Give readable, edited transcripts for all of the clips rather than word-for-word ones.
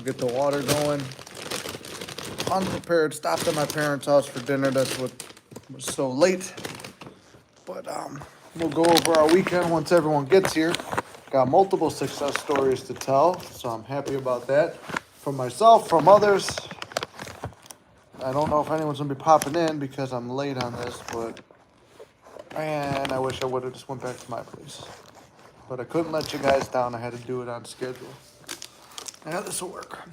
get the water going. Unprepared, stopped at my parents' house for dinner. That's what was so late. But we'll go over our weekend once everyone gets here. Got multiple success stories to tell, so I'm happy about that. From myself, from others. I don't know if anyone's gonna be popping in because I'm late on this, but man, I wish I would have just went back to my place. But I couldn't let you guys down. I had to do it on schedule. Yeah, this will work.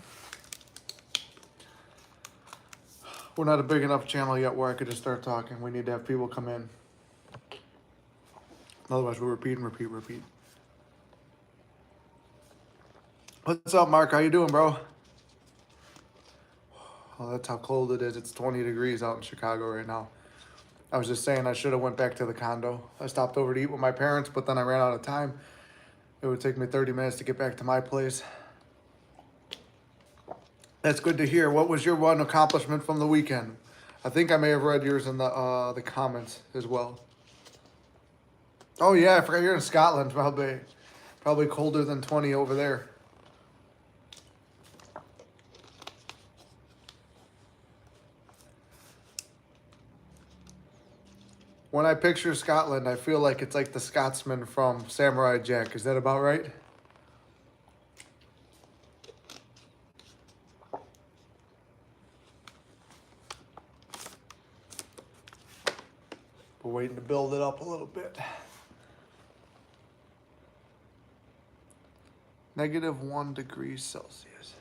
We're not a big enough channel yet where I could just start talking. We need to have people come in. Otherwise, we'll repeat and repeat, repeat. What's up, Mark? How you doing, bro? Oh, that's how cold it is. It's 20 degrees out in Chicago right now. I was just saying I should have went back to the condo. I stopped over to eat with my parents, but then I ran out of time. It would take me 30 minutes to get back to my place. That's good to hear. What was your one accomplishment from the weekend? I think I may have read yours in the comments as well. Oh yeah, I forgot you're in Scotland. Probably colder than 20 over there. When I picture Scotland, I feel like it's like the Scotsman from Samurai Jack. Is that about right? We're waiting to build it up a little bit. -1 degrees Celsius.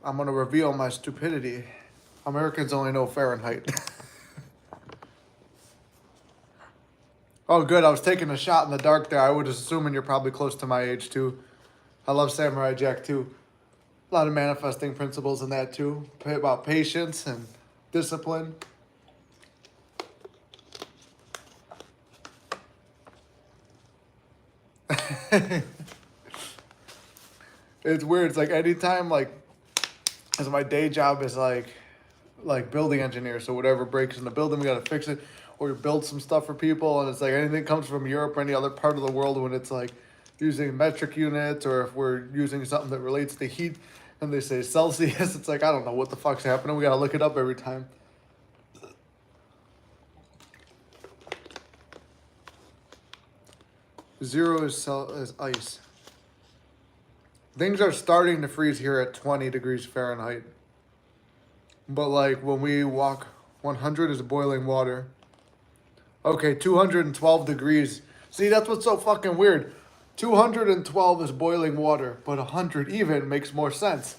I'm going to reveal my stupidity. Americans only know Fahrenheit. Oh, good. I was taking a shot in the dark there. I was assuming you're probably close to my age, too. I love Samurai Jack, too. A lot of manifesting principles in that, too. About patience and discipline. It's weird. It's like anytime, like, as my day job is like building engineer. So whatever breaks in the building, we got to fix it. Or you build some stuff for people. And it's like anything comes from Europe or any other part of the world when it's like using metric units or if we're using something that relates to heat and they say Celsius, it's like, I don't know what the fuck's happening. We got to look it up every time. Zero is ice. Things are starting to freeze here at 20 degrees Fahrenheit. But like when we walk, 100 is boiling water. Okay, 212 degrees. See, that's what's so fucking weird. 212 is boiling water, but 100 even makes more sense.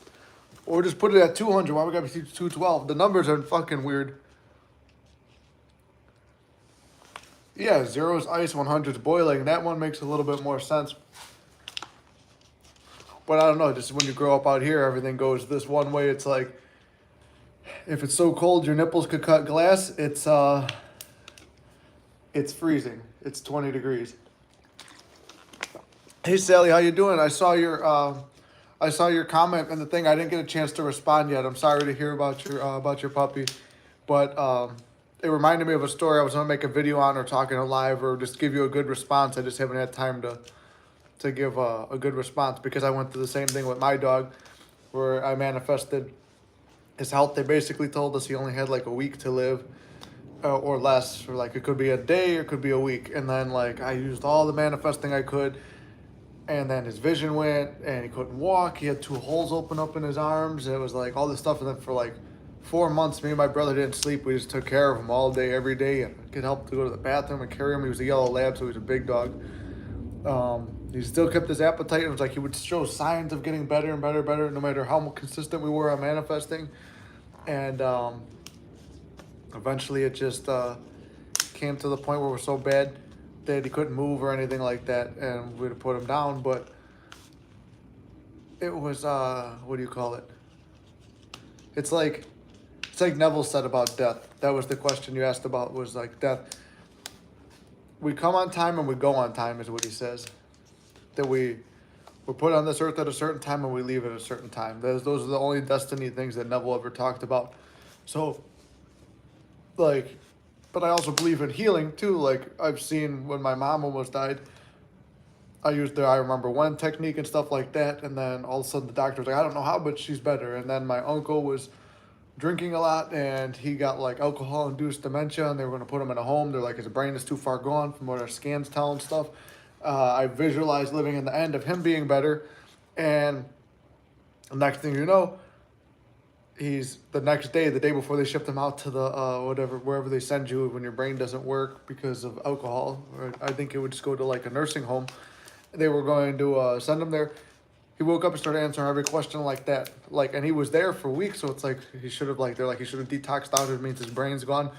Or just put it at 200. Why we gotta be 212? The numbers are fucking weird. Yeah, 0 is ice, 100 is boiling. That one makes a little bit more sense. But I don't know, just when you grow up out here, everything goes this one way. It's like, if it's so cold your nipples could cut glass, it's freezing. It's 20 degrees. Hey Sally, how you doing? I saw your comment and the thing. I didn't get a chance to respond yet. I'm sorry to hear about your puppy, but it reminded me of a story I was gonna make a video on or talking live or just give you a good response. I just haven't had time to give a good response because I went through the same thing with my dog, where I manifested his health. They basically told us he only had like a week to live. Or less, or like it could be a day or it could be a week. And then like I used all the manifesting I could, and then his vision went and he couldn't walk. He had 2 holes open up in his arms. It was like all this stuff. And then for like 4 months, me and my brother didn't sleep. We just took care of him all day, every day, and could help to go to the bathroom and carry him. He was a yellow lab, so he was a big dog. He still kept his appetite. It was like he would show signs of getting better and better, no matter how consistent we were on manifesting. And eventually it just came to the point where we're so bad that he couldn't move or anything like that, and we'd put him down. But it was what do you call it? It's like Neville said about death. That was the question you asked about, was like death. We come on time and we go on time is what he says. That we're put on this earth at a certain time and we leave at a certain time. Those are the only destiny things that Neville ever talked about. So like, but I also believe in healing too. Like I've seen when my mom almost died, I remember one technique and stuff like that, and then all of a sudden the doctor was like, I don't know how, but she's better. And then my uncle was drinking a lot, and he got like alcohol-induced dementia, and they were going to put him in a home. They're like, his brain is too far gone from what our scans tell and stuff. I visualized living in the end of him being better, and the next thing you know, he's the next day, the day before they shipped him out to the wherever they send you when your brain doesn't work because of alcohol, or I think it would just go to like a nursing home. They were going to send him there. He woke up and started answering every question like that. Like, and he was there for weeks, so it's like he should have he should have detoxed out. It means his brain's gone.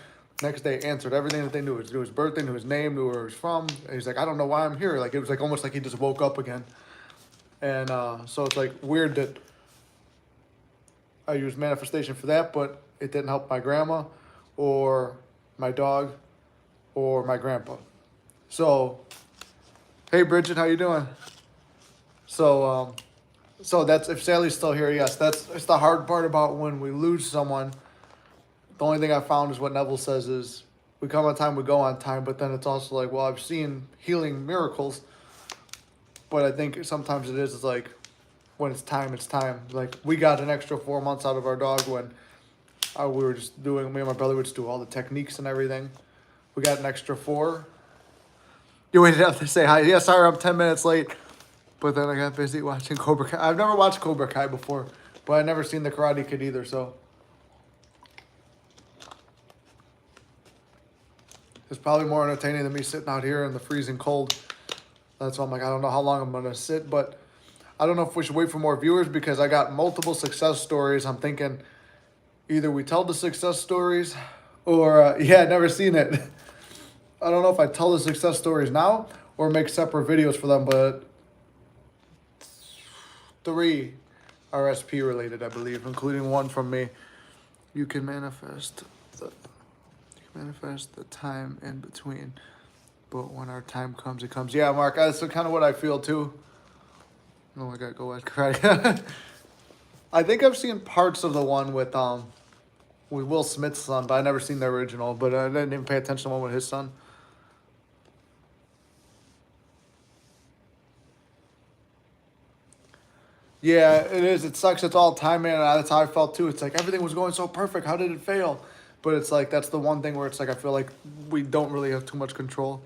Next day, answered everything that they knew. Knew his birthday, knew his name, knew where he was from. And he's like, I don't know why I'm here. Like, it was like almost like he just woke up again. And so it's like weird that I used manifestation for that, but it didn't help my grandma or my dog or my grandpa. So, hey Bridget, how you doing? So, so that's, if Sally's still here, yes, it's the hard part about when we lose someone. The only thing I found is what Neville says is, we come on time, we go on time, but then it's also like, well, I've seen healing miracles, but I think sometimes it's like, when it's time, it's time. Like, we got an extra 4 months out of our dog when we were just doing, me and my brother would just do all the techniques and everything. We got an extra 4. You waited up to say hi. Yeah, sorry, I'm 10 minutes late. But then I got busy watching Cobra Kai. I've never watched Cobra Kai before, but I've never seen The Karate Kid either, so. It's probably more entertaining than me sitting out here in the freezing cold. That's why I'm like, I don't know how long I'm going to sit, but I don't know if we should wait for more viewers because I got multiple success stories. I'm thinking either we tell the success stories or, yeah, never seen it. I don't know if I tell the success stories now or make separate videos for them, but 3 are SP related, I believe, including one from me. You can manifest the time in between, but when our time comes, it comes. Yeah, Mark, that's kind of what I feel too. Oh, I gotta go watch karate. I think I've seen parts of the one with Will Smith's son, but I never seen the original. But I didn't even pay attention to the one with his son. Yeah, it is. It sucks. It's all time, man. That's how I felt too. It's like everything was going so perfect. How did it fail? But it's like that's the one thing where it's like I feel like we don't really have too much control.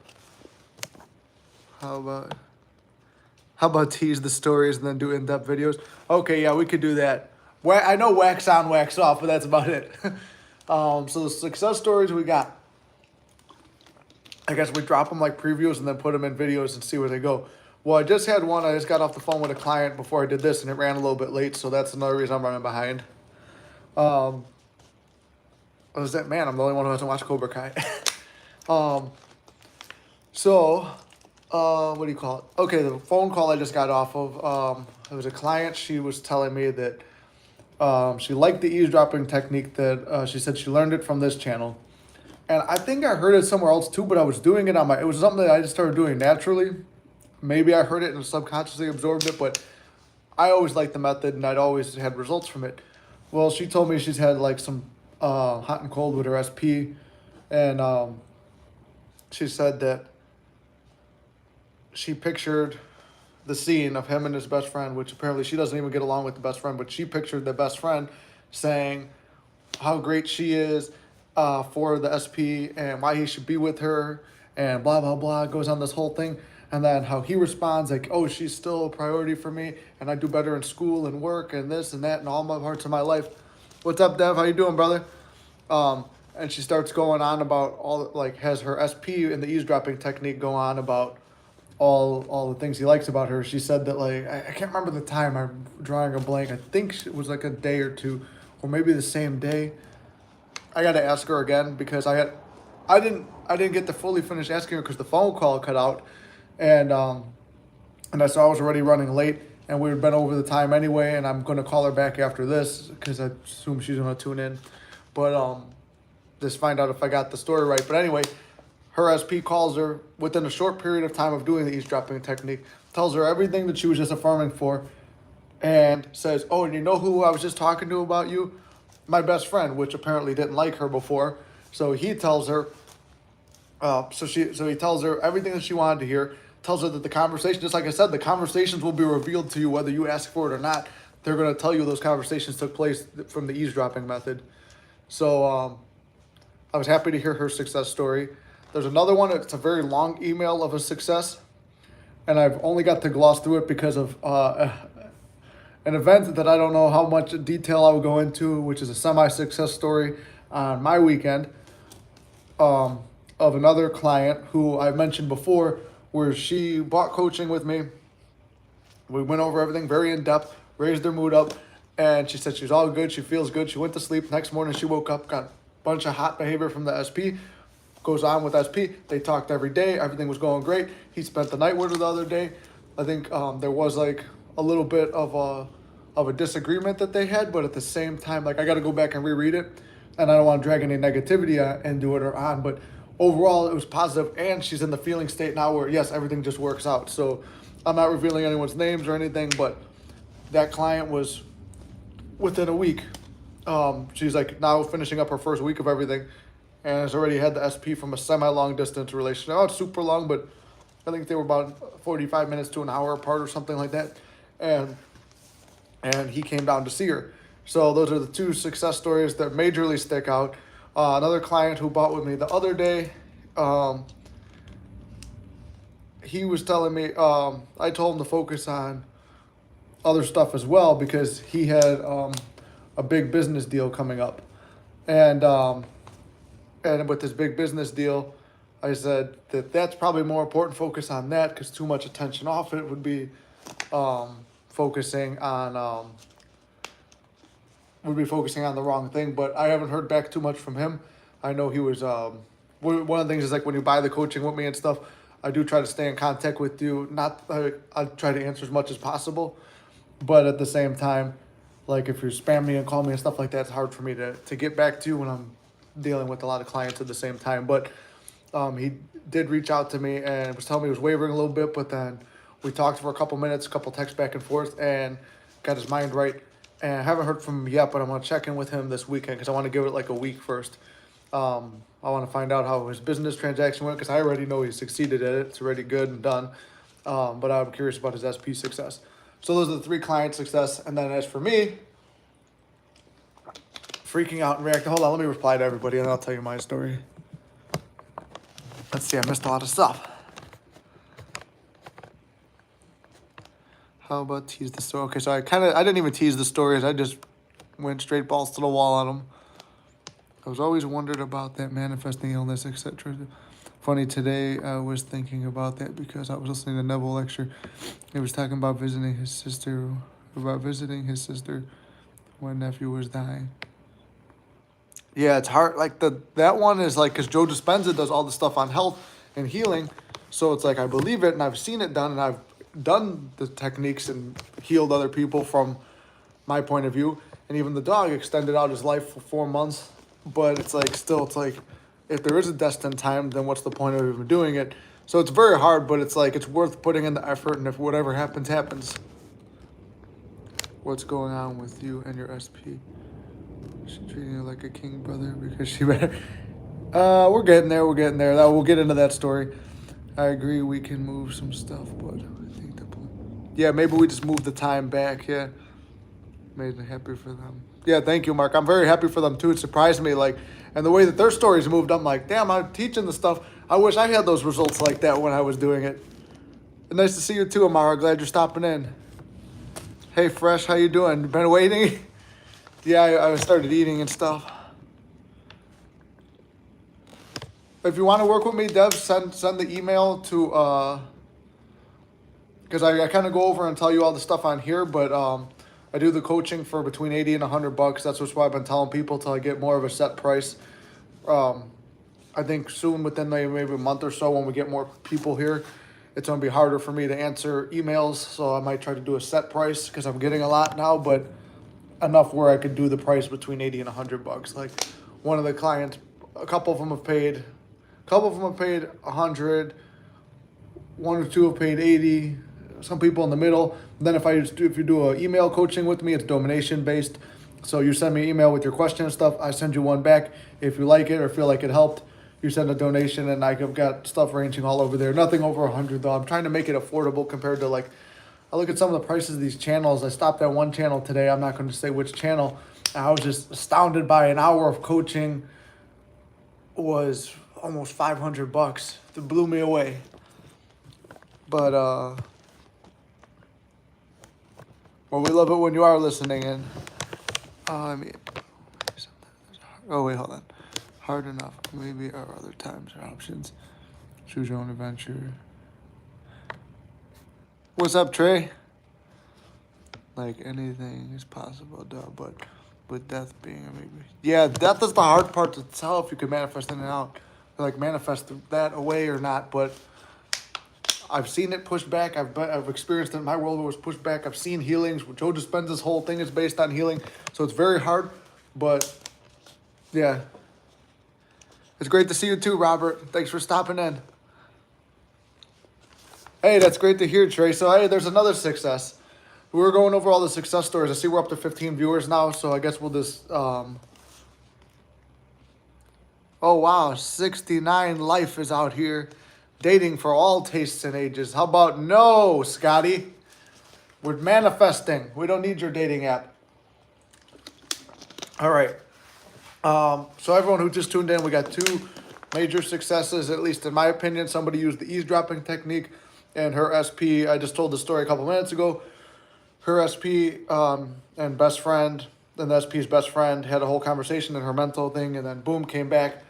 How about tease the stories and then do in-depth videos? Okay, yeah, we could do that. I know wax on, wax off, but that's about it. So the success stories we got. I guess we drop them like previews and then put them in videos and see where they go. Well, I just had one. I just got off the phone with a client before I did this, and it ran a little bit late, so that's another reason I'm running behind. What was that? Man, I'm the only one who hasn't watched Cobra Kai. What do you call it? Okay, the phone call I just got off of, it was a client. She was telling me that she liked the eavesdropping technique that she said she learned it from this channel. And I think I heard it somewhere else too, but I was doing it it was something that I just started doing naturally. Maybe I heard it and subconsciously absorbed it, but I always liked the method and I'd always had results from it. Well, she told me she's had like some hot and cold with her SP, and she said that she pictured the scene of him and his best friend, which apparently she doesn't even get along with the best friend, but she pictured the best friend saying how great she is for the SP and why he should be with her and blah, blah, blah, goes on this whole thing. And then how he responds like, oh, she's still a priority for me and I do better in school and work and this and that and all my parts of my life. What's up, Dev? How you doing, brother? And she starts going on about all, like, has her SP and the eavesdropping technique go on about all the things he likes about her. She said that, like, I can't remember the time. I'm drawing a blank. I think it was like a day or two, or maybe the same day. I got to ask her again because I didn't get to fully finish asking her because the phone call cut out, and I saw I was already running late, and we had been over the time anyway, and I'm going to call her back after this because I assume she's going to tune in. But just find out if I got the story right. But anyway, her SP calls her within a short period of time of doing the eavesdropping technique, tells her everything that she was just affirming for, and says, oh, and you know who I was just talking to about you? My best friend, which apparently didn't like her before. So he tells her, so he tells her everything that she wanted to hear, tells her that the conversation, just like I said, the conversations will be revealed to you whether you ask for it or not. They're going to tell you those conversations took place from the eavesdropping method. So I was happy to hear her success story. There's another one. It's a very long email of a success, and I've only got to gloss through it because of an event that I don't know how much detail I will go into, which is a semi-success story on my weekend of another client who I mentioned before, where she bought coaching with me. We went over everything very in depth, raised her mood up, and she said she's all good. She feels good. She went to sleep. Next morning, she woke up, got a bunch of hot behavior from the SP. Goes on with SP. They talked every day. Everything was going great. He spent the night with her the other day. I think there was like a little bit of a disagreement that they had, but at the same time, like I got to go back and reread it, and I don't want to drag any negativity into it or on. But overall, it was positive, and she's in the feeling state now where yes, everything just works out. So I'm not revealing anyone's names or anything, but that client was within a week. She's like now finishing up her first week of everything, and has already had the SP from a semi-long distance relationship. Not super long, but I think they were about 45 minutes to an hour apart or something like that. And he came down to see her. So those are the two success stories that majorly stick out. Another client who bought with me the other day, he was telling me, I told him to focus on other stuff as well because he had a big business deal coming up. And with this big business deal, I said that that's probably more important, focus on that, because too much attention off it would be focusing on the wrong thing. But I haven't heard back too much from him. I know he was one of the things is like when you buy the coaching with me and stuff, I do try to stay in contact with you. I try to answer as much as possible, but at the same time, like if you spam me and call me and stuff like that, it's hard for me to get back to you when I'm dealing with a lot of clients at the same time. But he did reach out to me and was telling me he was wavering a little bit, but then we talked for a couple minutes, a couple texts back and forth, and got his mind right. And I haven't heard from him yet, but I'm going to check in with him this weekend because I want to give it like a week first. I want to find out how his business transaction went because I already know he succeeded at it. It's already good and done. But I'm curious about his SP success. So those are the 3 client success. And then as for me, freaking out and reacting. Hold on, let me reply to everybody and I'll tell you my story. Let's see, I missed a lot of stuff. How about tease the story? Okay, so I didn't even tease the stories. I just went straight balls to the wall on them. I was always wondered about that manifesting illness, etc. Funny, today I was thinking about that because I was listening to Neville lecture. He was talking about visiting his sister when nephew was dying. Yeah, it's hard. Like that one is like, because Joe Dispenza does all the stuff on health and healing. So it's like, I believe it and I've seen it done and I've done the techniques and healed other people from my point of view. And even the dog extended out his life for 4 months. But it's like, still, it's like, if there is a destined time, then what's the point of even doing it? So it's very hard, but it's like, it's worth putting in the effort. And if whatever happens, happens. What's going on with you and your SP? She's treating you like a king, brother, because she better. We're getting there. We'll get into that story. I agree we can move some stuff, but I think yeah, maybe we just move the time back. Yeah, made me happy for them. Yeah, thank you, Mark. I'm very happy for them too. It surprised me, like, and the way that their stories moved. I'm like, damn, I'm teaching the stuff. I wish I had those results like that when I was doing it. And nice to see you too, Amara. Glad you're stopping in. Hey, Fresh, how you doing? Been waiting? Yeah, I started eating and stuff. If you want to work with me, Dev, send the email to, because I kind of go over and tell you all the stuff on here, but I do the coaching for between $80 and $100. That's why I've been telling people till I get more of a set price. I think soon, within maybe a month or so, when we get more people here, it's going to be harder for me to answer emails, so I might try to do a set price because I'm getting a lot now, but enough where I could do the price between $80 and $100. Like one of the clients, a couple of them have paid 100, 1 or 2 have paid 80, some people in the middle. And then if you do an email coaching with me, it's donation based. So you send me an email with your question and stuff, I send you one back. If you like it or feel like it helped, you send a donation, and I've got stuff ranging all over there. Nothing over 100 though. I'm trying to make it affordable compared to like, I look at some of the prices of these channels. I stopped at one channel today. I'm not going to say which channel. I was just astounded by an hour of coaching was almost $500. It blew me away. But well, we love it when you are listening. And I mean, oh wait, hold on. Hard enough. Maybe our other times or options. Choose your own adventure. What's up, Trey? Like anything is possible, duh, but with death being a maybe. Yeah, death is the hard part to tell if you can manifest in and out. Like manifest that away or not, but I've seen it pushed back. I've experienced it in my world. It was pushed back. I've seen healings. Joe Dispenza's whole thing is based on healing, so it's very hard. But yeah, it's great to see you too, Robert. Thanks for stopping in. Hey, that's great to hear, Trey. So hey, there's another success. We were going over all the success stories. I see we're up to 15 viewers now, so I guess we'll just oh wow, 69 life is out here. Dating for all tastes and ages. How about no, Scotty? We're manifesting. We don't need your dating app. All right. So everyone who just tuned in, we got 2 major successes, at least in my opinion. Somebody used the eavesdropping technique, and her SP, I just told the story a couple minutes ago. Her SP and best friend, and the SP's best friend had a whole conversation in her mental thing, and then boom, came back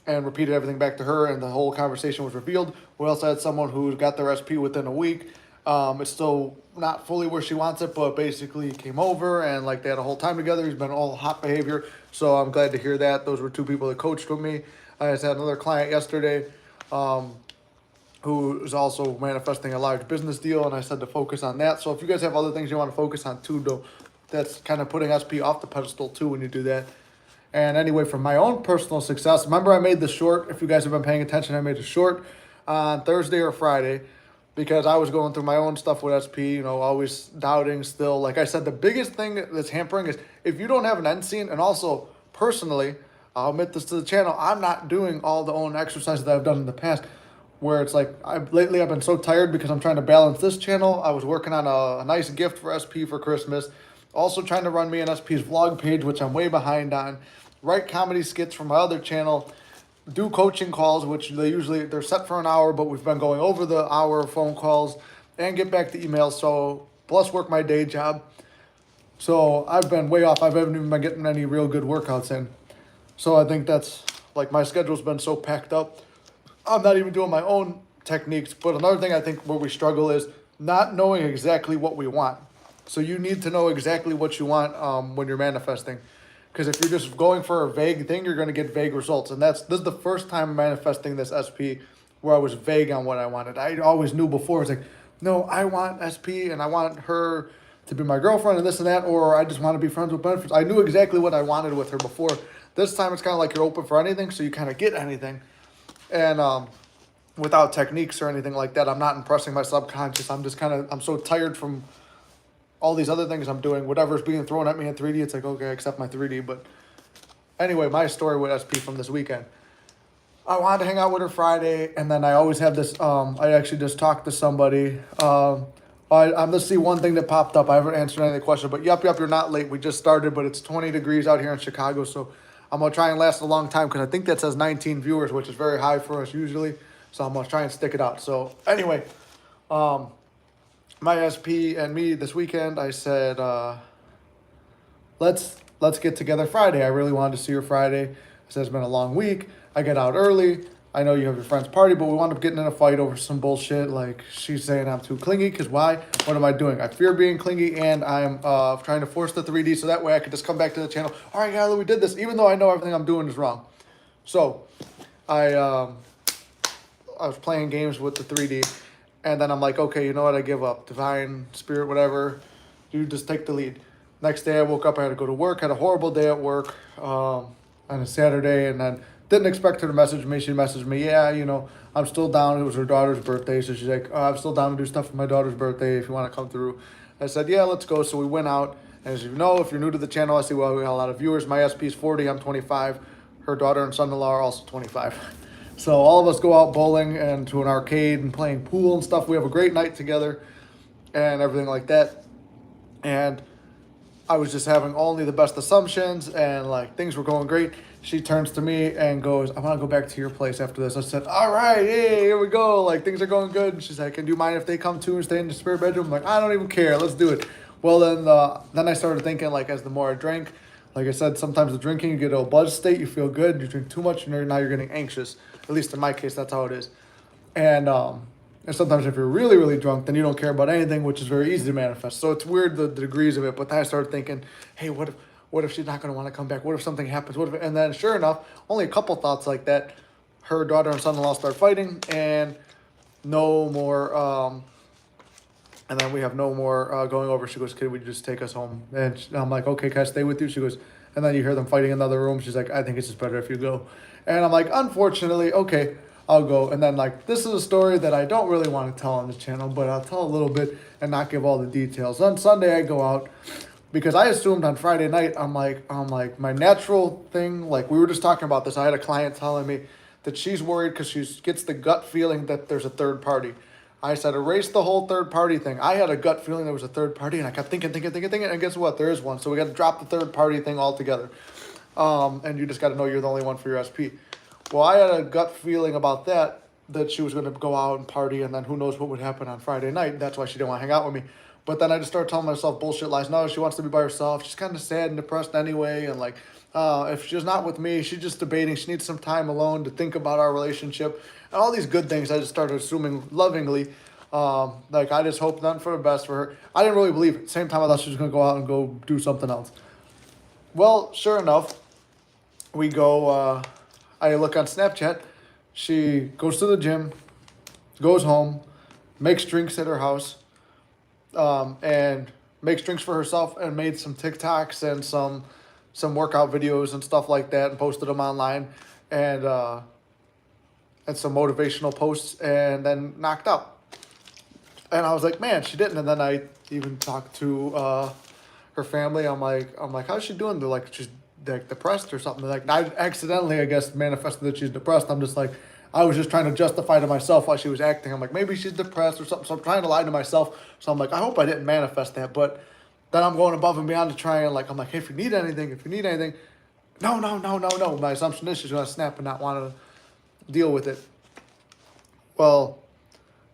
and repeated everything back to her, and the whole conversation was revealed. We also had someone who got their SP within a week. It's still not fully where she wants it, but basically came over, and like they had a whole time together. He's been all hot behavior, so I'm glad to hear that. Those were 2 people that coached with me. I just had another client yesterday who is also manifesting a large business deal, and I said to focus on that. So if you guys have other things you want to focus on too, though, that's kind of putting SP off the pedestal too when you do that. And anyway, from my own personal success, remember I made the short. If you guys have been paying attention, I made a short on Thursday or Friday because I was going through my own stuff with SP, always doubting still. Like I said, the biggest thing that's hampering is if you don't have an end scene, and also personally, I'll admit this to the channel, I'm not doing all the own exercises that I've done in the past, where it's like lately I've been so tired because I'm trying to balance this channel. I was working on a nice gift for SP for Christmas. Also trying to run me an SP's vlog page, which I'm way behind on. Write comedy skits for my other channel. Do coaching calls, which they're set for an hour, but we've been going over the hour of phone calls, and get back to emails. So plus work my day job. So I've been way off. I haven't even been getting any real good workouts in. So I think that's like my schedule's been so packed up. I'm not even doing my own techniques. But another thing I think where we struggle is not knowing exactly what we want. So you need to know exactly what you want when you're manifesting. Because if you're just going for a vague thing, you're going to get vague results. And this is the first time manifesting this SP where I was vague on what I wanted. I always knew before. It's like, no, I want SP and I want her to be my girlfriend and this and that, or I just want to be friends with benefits. I knew exactly what I wanted with her before. This time it's kind of like you're open for anything, so you kind of get anything. And without techniques or anything like that, I'm not impressing my subconscious. I'm so tired from all these other things I'm doing. Whatever's being thrown at me in 3D, it's like, okay, I accept my 3D. But anyway, my story with SP from this weekend. I wanted to hang out with her Friday, and then I always have this, I actually just talked to somebody. Let's see one thing that popped up. I haven't answered any of the questions, but yup, you're not late. We just started, but it's 20 degrees out here in Chicago, so I'm going to try and last a long time because I think that says 19 viewers, which is very high for us usually. So I'm going to try and stick it out. So anyway, my SP and me this weekend, I said, let's get together Friday. I really wanted to see her Friday. I said it's been a long week. I get out early. I know you have your friend's party, but we wound up getting in a fight over some bullshit. Like she's saying I'm too clingy because why? What am I doing? I fear being clingy, and I'm trying to force the 3D so that way I could just come back to the channel. All right, Kyler, we did this, even though I know everything I'm doing is wrong. So I was playing games with the 3D, and then I'm like, okay, you know what? I give up. Divine Spirit, whatever. You just take the lead. Next day I woke up. I had to go to work. Had a horrible day at work on a Saturday, and then didn't expect her to message me. She messaged me, yeah, I'm still down. It was her daughter's birthday, so she's like, I'm still down to do stuff for my daughter's birthday if you want to come through. I said, yeah, let's go. So we went out, and as you know, if you're new to the channel, I see, well, we got a lot of viewers. My SP is 40, I'm 25. Her daughter and son-in-law are also 25. So all of us go out bowling and to an arcade and playing pool and stuff. We have a great night together and everything like that. And I was just having only the best assumptions and like things were going great. She turns to me and goes, I want to go back to your place after this. I said, all right, hey, here we go. Like things are going good. And she's like, do you mind if they come too and stay in the spare bedroom? I'm like, I don't even care. Let's do it. Well, then I started thinking like as the more I drank, like I said, sometimes the drinking, you get a buzz state, you feel good. You drink too much and now you're getting anxious. At least in my case, that's how it is. And sometimes if you're really, really drunk, then you don't care about anything, which is very easy to manifest. So it's weird the degrees of it. But then I started thinking, hey, what if she's not going to want to come back? What if something happens? And then sure enough, only a couple thoughts like that. Her daughter and son-in-law start fighting, and no more. And then we have no more going over. She goes, "Kid, would you just take us home?" And I'm like, "Okay, can I stay with you?" She goes, and then you hear them fighting in the other room. She's like, "I think it's just better if you go." And I'm like, "Unfortunately, okay, I'll go." And then like this is a story that I don't really want to tell on the channel, but I'll tell a little bit and not give all the details. On Sunday, I go out because I assumed on Friday night, I'm like my natural thing. Like we were just talking about this. I had a client telling me that she's worried because she gets the gut feeling that there's a third party. I said, erase the whole third party thing. I had a gut feeling there was a third party, and I kept thinking, and guess what? There is one. So we got to drop the third party thing altogether. And you just got to know you're the only one for your SP. Well, I had a gut feeling about that she was going to go out and party, and then who knows what would happen on Friday night. That's why she didn't want to hang out with me. But then I just started telling myself bullshit lies. No, she wants to be by herself. She's kind of sad and depressed anyway, and like, if she's not with me, she's just debating. She needs some time alone to think about our relationship. And all these good things I just started assuming lovingly. Like I just hope nothing for the best for her. I didn't really believe it. Same time I thought she was going to go out and go do something else. Well, sure enough, we go, I look on Snapchat. She goes to the gym, goes home, makes drinks at her house, and makes drinks for herself and made some TikToks and some workout videos and stuff like that and posted them online and some motivational posts and then knocked out. And I was like, man, she didn't. And then I even talked to her family. I'm like, how's she doing? They're like, she's like depressed or something. They're like, I accidentally, I guess, manifested that she's depressed. I'm just like, I was just trying to justify to myself why she was acting. I'm like, maybe she's depressed or something. So I'm trying to lie to myself. So I'm like, I hope I didn't manifest that. But then I'm going above and beyond to try and like, I'm like, hey, if you need anything, no. My assumption is she's going to snap and not want to deal with it. Well,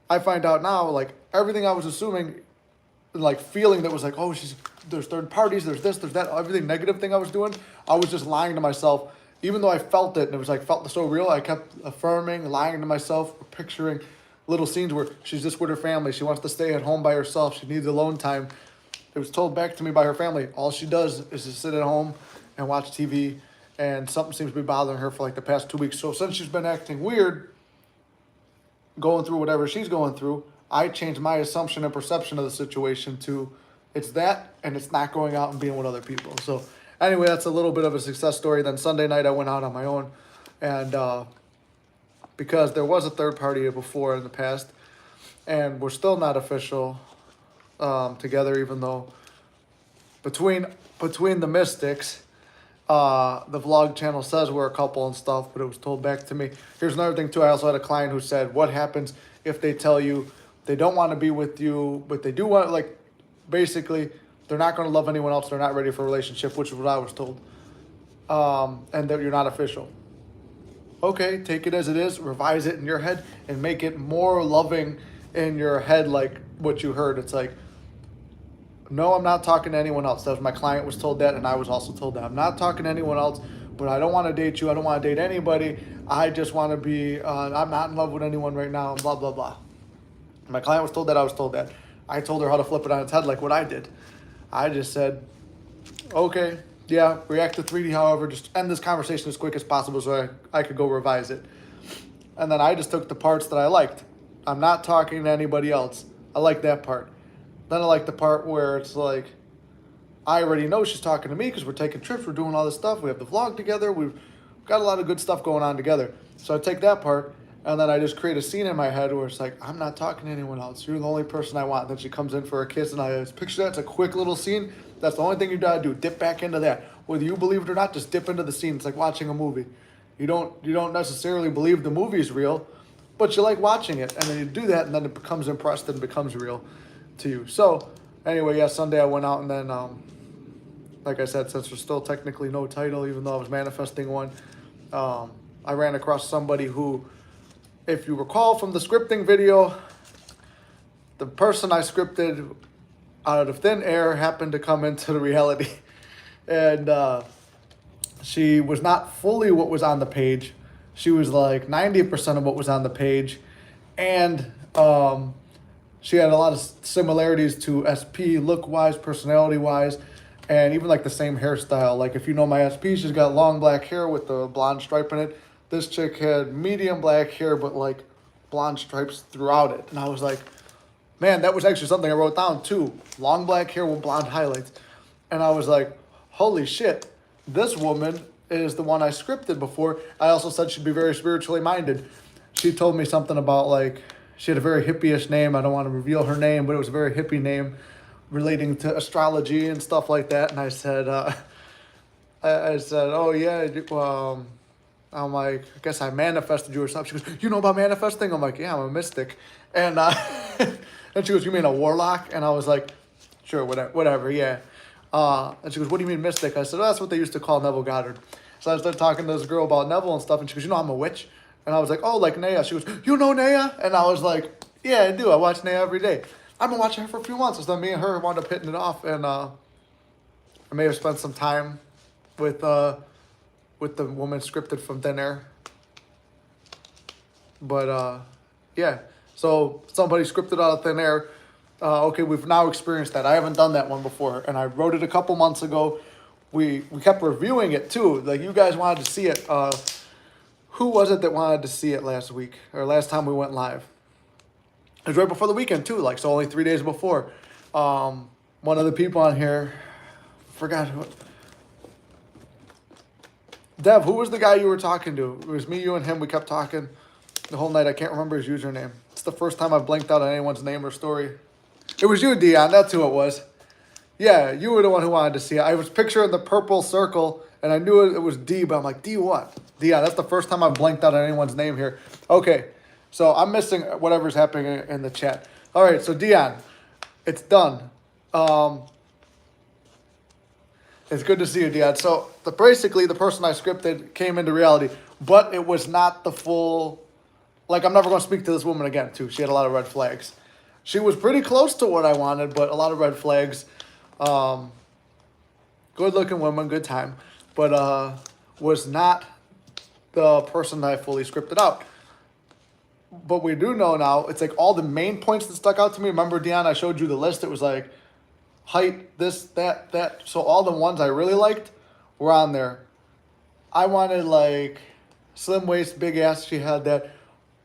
I find out now, like, everything I was assuming, like, feeling that was like, oh, there's third parties, there's this, there's that, everything negative thing I was doing, I was just lying to myself. Even though I felt it, and it was like, felt so real, I kept affirming, lying to myself, picturing little scenes where she's just with her family, she wants to stay at home by herself, she needs alone time. It was told back to me by her family, all she does is just sit at home and watch TV, and something seems to be bothering her for like the past 2 weeks. So since she's been acting weird, going through whatever she's going through, I changed my assumption and perception of the situation to it's that and it's not going out and being with other people. So anyway, that's a little bit of a success story. Then Sunday night I went out on my own, and because there was a third party before in the past and we're still not official together, even though between the Mystics, the vlog channel says we're a couple and stuff, but it was told back to me. Here's another thing too. I also had a client who said, what happens if they tell you they don't want to be with you, but they do want, like, basically they're not going to love anyone else. They're not ready for a relationship, which is what I was told. And that you're not official. Okay, take it as it is, revise it in your head and make it more loving in your head. Like what you heard. It's like, no, I'm not talking to anyone else. That was my client was told that, and I was also told that. I'm not talking to anyone else, but I don't want to date you. I don't want to date anybody. I just want to be, I'm not in love with anyone right now, blah, blah, blah. My client was told that, I was told that. I told her how to flip it on its head like what I did. I just said, okay, yeah, react to 3D, however, just end this conversation as quick as possible so I could go revise it. And then I just took the parts that I liked. I'm not talking to anybody else. I like that part. Then I like the part where it's like, I already know she's talking to me because we're taking trips, we're doing all this stuff, we have the vlog together, we've got a lot of good stuff going on together. So I take that part, and then I just create a scene in my head where it's like, I'm not talking to anyone else, you're the only person I want. Then she comes in for a kiss, and I just picture that. It's a quick little scene. That's the only thing you gotta do, dip back into that. Whether you believe it or not, just dip into the scene. It's like watching a movie. You don't necessarily believe the movie is real, but you like watching it, and then you do that, and then it becomes impressed and becomes real to you. So anyway, yeah, Sunday I went out, and then like I said, since there's still technically no title, even though I was manifesting one, I ran across somebody who, if you recall from the scripting video, the person I scripted out of thin air happened to come into the reality. And she was not fully what was on the page. She was like 90% of what was on the page. And she had a lot of similarities to SP, look-wise, personality-wise, and even like the same hairstyle. Like if you know my SP, she's got long black hair with the blonde stripe in it. This chick had medium black hair, but like blonde stripes throughout it. And I was like, man, that was actually something I wrote down too. Long black hair with blonde highlights. And I was like, holy shit, this woman is the one I scripted before. I also said she'd be very spiritually minded. She told me something about like, she had a very hippie-ish name. I don't want to reveal her name, but it was a very hippie name relating to astrology and stuff like that. And I said, I said, oh yeah, I'm like, I guess I manifested you or something. She goes, you know about manifesting? I'm like, yeah, I'm a mystic. And and she goes, you mean a warlock? And I was like, sure, whatever, yeah. And she goes, what do you mean mystic? I said, oh, that's what they used to call Neville Goddard. So I started talking to this girl about Neville and stuff, and she goes, you know, I'm a witch. And I was like, oh, like Naya. She goes, you know Naya? And I was like, yeah, I do. I watch Naya every day. I've been watching her for a few months. So then me and her wound up hitting it off, and I may have spent some time with the woman scripted from Thin Air. But yeah, so somebody scripted out of Thin Air. Okay, we've now experienced that. I haven't done that one before, and I wrote it a couple months ago. We kept reviewing it too. Like you guys wanted to see it. Who was it that wanted to see it last week or last time we went live? It was right before the weekend too, like so only 3 days before. One of the people on here, forgot who. Dev, who was the guy you were talking to? It was me, you, and him. We kept talking the whole night. I can't remember his username. It's the first time I've blanked out on anyone's name or story. It was you, Dion. That's who it was. Yeah, you were the one who wanted to see it. I was picturing the purple circle, and I knew it was D, but I'm like, D what? Dion, that's the first time I've blanked out on anyone's name here. Okay, so I'm missing whatever's happening in the chat. All right, so Dion, it's done. It's good to see you, Dion. So basically, the person I scripted came into reality, but it was not the full. Like, I'm never going to speak to this woman again, too. She had a lot of red flags. She was pretty close to what I wanted, but a lot of red flags. Good-looking woman, good time, but was not the person that I fully scripted out. But we do know now, it's like all the main points that stuck out to me. Remember, Dion, I showed you the list. It was like height, this, that. So all the ones I really liked were on there. I wanted like slim waist, big ass. She had that,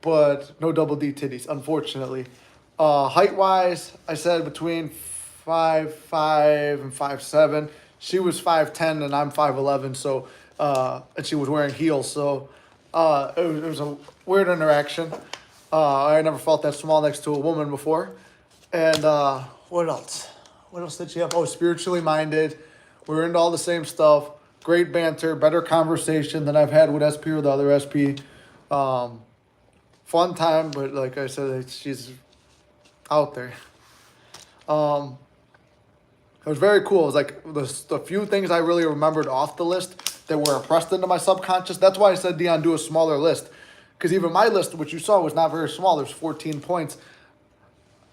but no double D titties, unfortunately. Height-wise, I said between 5'5" and 5'7". She was 5'10" and I'm 5'11", so and she was wearing heels, so it was a weird interaction. I never felt that small next to a woman before. And what else? What else did she have? Oh, spiritually minded. We were into all the same stuff. Great banter, better conversation than I've had with SP or the other SP. Fun time, but like I said, she's out there. It was very cool. It was like the few things I really remembered off the list that were impressed into my subconscious. That's why I said, Dion, do a smaller list. Because even my list, which you saw, was not very small. There's 14 points.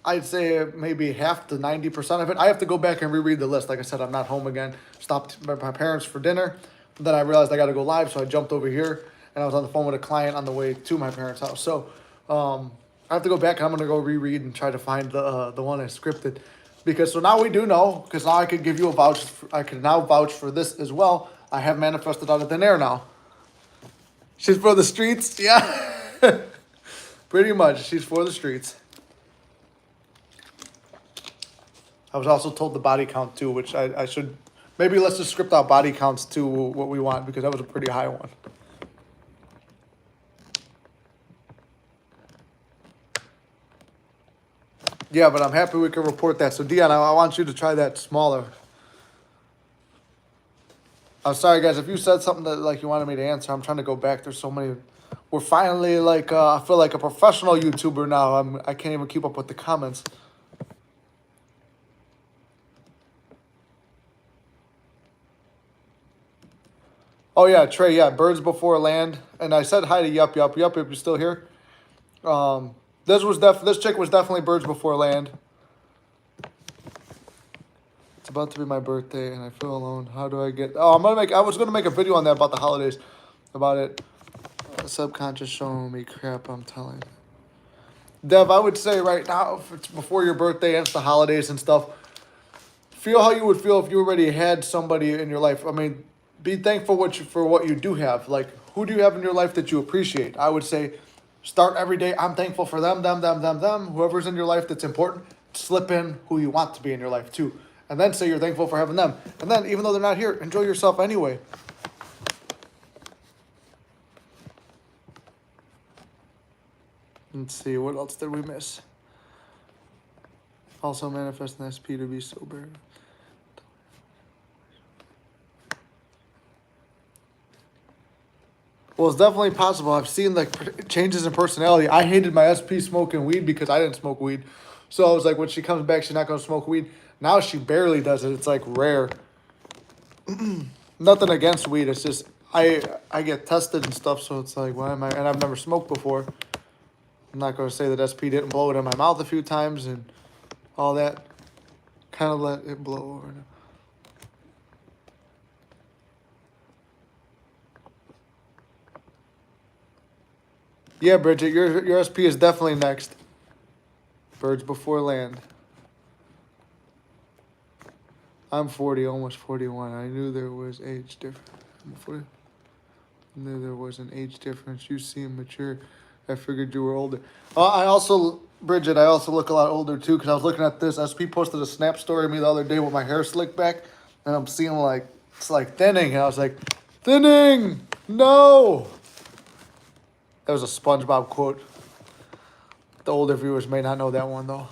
I'd say maybe half to 90% of it. I have to go back and reread the list. Like I said, I'm not home again. Stopped by my parents for dinner. But then I realized I got to go live, so I jumped over here. And I was on the phone with a client on the way to my parents' house. So I have to go back, and I'm going to go reread and try to find the one I scripted. Because so now we do know, because now I could give you a vouch. I can now vouch for this as well. I have manifested out of thin air now. She's for the streets? Yeah. Pretty much. She's for the streets. I was also told the body count too, which I should... Maybe let's just script out body counts to what we want, because that was a pretty high one. Yeah, but I'm happy we can report that. So, Dion, I want you to try that smaller. I'm sorry, guys. If you said something that like you wanted me to answer, I'm trying to go back. There's so many. We're finally like I feel like a professional YouTuber now. I can't even keep up with the comments. Oh yeah, Trey. Yeah, birds before land. And I said hi to Yup. If you're still here. This chick was definitely birds before land. It's about to be my birthday and I feel alone. How do I get? Oh, I was gonna make a video on that about the holidays, about it. Subconscious showing me crap. I'm telling. Dev, I would say right now, if it's before your birthday and it's the holidays and stuff, feel how you would feel if you already had somebody in your life. I mean, be thankful for what you do have. Like, who do you have in your life that you appreciate? I would say, start every day. I'm thankful for them. Whoever's in your life that's important, slip in who you want to be in your life too. And then say you're thankful for having them. And then, even though they're not here, enjoy yourself anyway. Let's see, what else did we miss? Also manifest an SP to be sober. Well, it's definitely possible. I've seen like changes in personality. I hated my SP smoking weed because I didn't smoke weed. So I was like, when she comes back, she's not going to smoke weed. Now she barely does it. It's like rare. Nothing against weed. It's just I get tested and stuff. So it's like, why am I? And I've never smoked before. I'm not going to say that SP didn't blow it in my mouth a few times and all that. Kind of let it blow over now. Yeah, Bridget, your SP is definitely next. Birds before land. I'm 40, almost 41. I knew there was age difference. I knew there was an age difference. You seem mature. I figured you were older. Bridget, I also look a lot older too because I was looking at this. SP posted a snap story of me the other day with my hair slicked back, and I'm seeing like, it's like thinning. And I was like, thinning! No! That was a SpongeBob quote. The older viewers may not know that one though.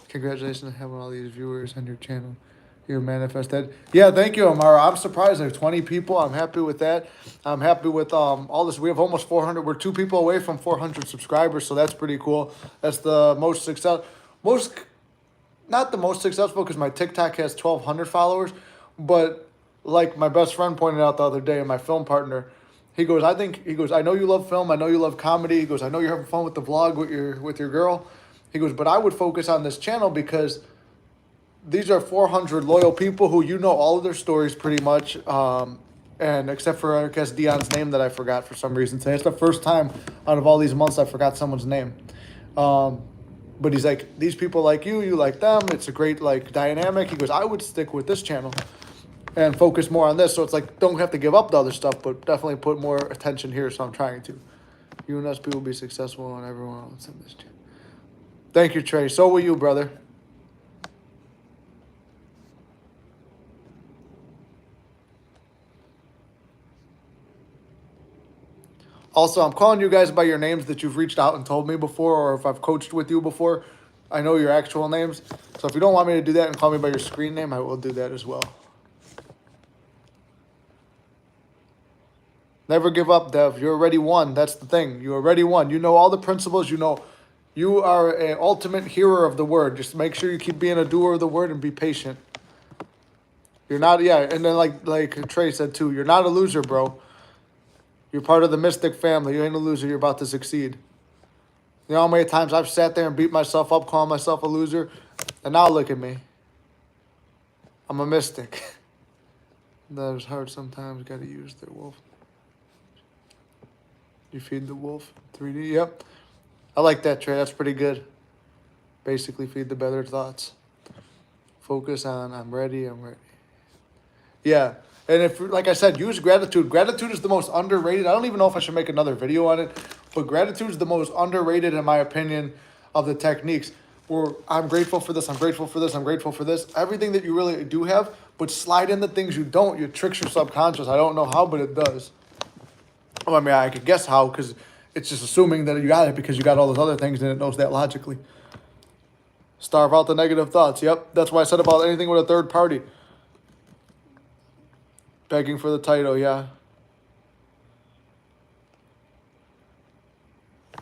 Congratulations on having all these viewers on your channel. You're manifested. Yeah, thank you, Amara. I'm surprised there's 20 people. I'm happy with that. I'm happy with all this. We have almost 400. We're 2 people away from 400 subscribers, so that's pretty cool. That's the not the most successful because my TikTok has 1,200 followers, but like my best friend pointed out the other day, and my film partner, he goes, I know you love film. I know you love comedy. He goes, I know you're having fun with the vlog with your girl. He goes, but I would focus on this channel because these are 400 loyal people who you know all of their stories pretty much. And except for, I guess, Dion's name that I forgot for some reason today. It's the first time out of all these months I forgot someone's name. But he's like, these people like you like them. It's a great like dynamic. He goes, I would stick with this channel and focus more on this. So it's like, don't have to give up the other stuff, but definitely put more attention here. So I'm trying to. You and SP will be successful and everyone else in this channel. Thank you, Trey. So will you, brother. Also, I'm calling you guys by your names that you've reached out and told me before, or if I've coached with you before. I know your actual names. So if you don't want me to do that and call me by your screen name, I will do that as well. Never give up, Dev. You already won. That's the thing. You already won. You know all the principles. You know you are an ultimate hearer of the word. Just make sure you keep being a doer of the word and be patient. You're not, yeah. And then like Trey said too, you're not a loser, bro. You're part of the Mystic family. You ain't a loser. You're about to succeed. You know how many times I've sat there and beat myself up, calling myself a loser? And now look at me. I'm a mystic. That is hard sometimes. Got to use their wolf. You feed the wolf. 3D. Yep. I like that, Trey. That's pretty good. Basically, feed the better thoughts. Focus on, I'm ready. Yeah. And if, like I said, use gratitude. Gratitude is the most underrated. I don't even know if I should make another video on it, but gratitude is the most underrated, in my opinion, of the techniques. Where I'm grateful for this, I'm grateful for this, I'm grateful for this. Everything that you really do have, but slide in the things you don't. You tricks your subconscious. I don't know how, but it does. Well, I mean, I could guess how, because it's just assuming that you got it because you got all those other things and it knows that logically. Starve out the negative thoughts. Yep, that's what I said about anything with a third party. Begging for the title, yeah.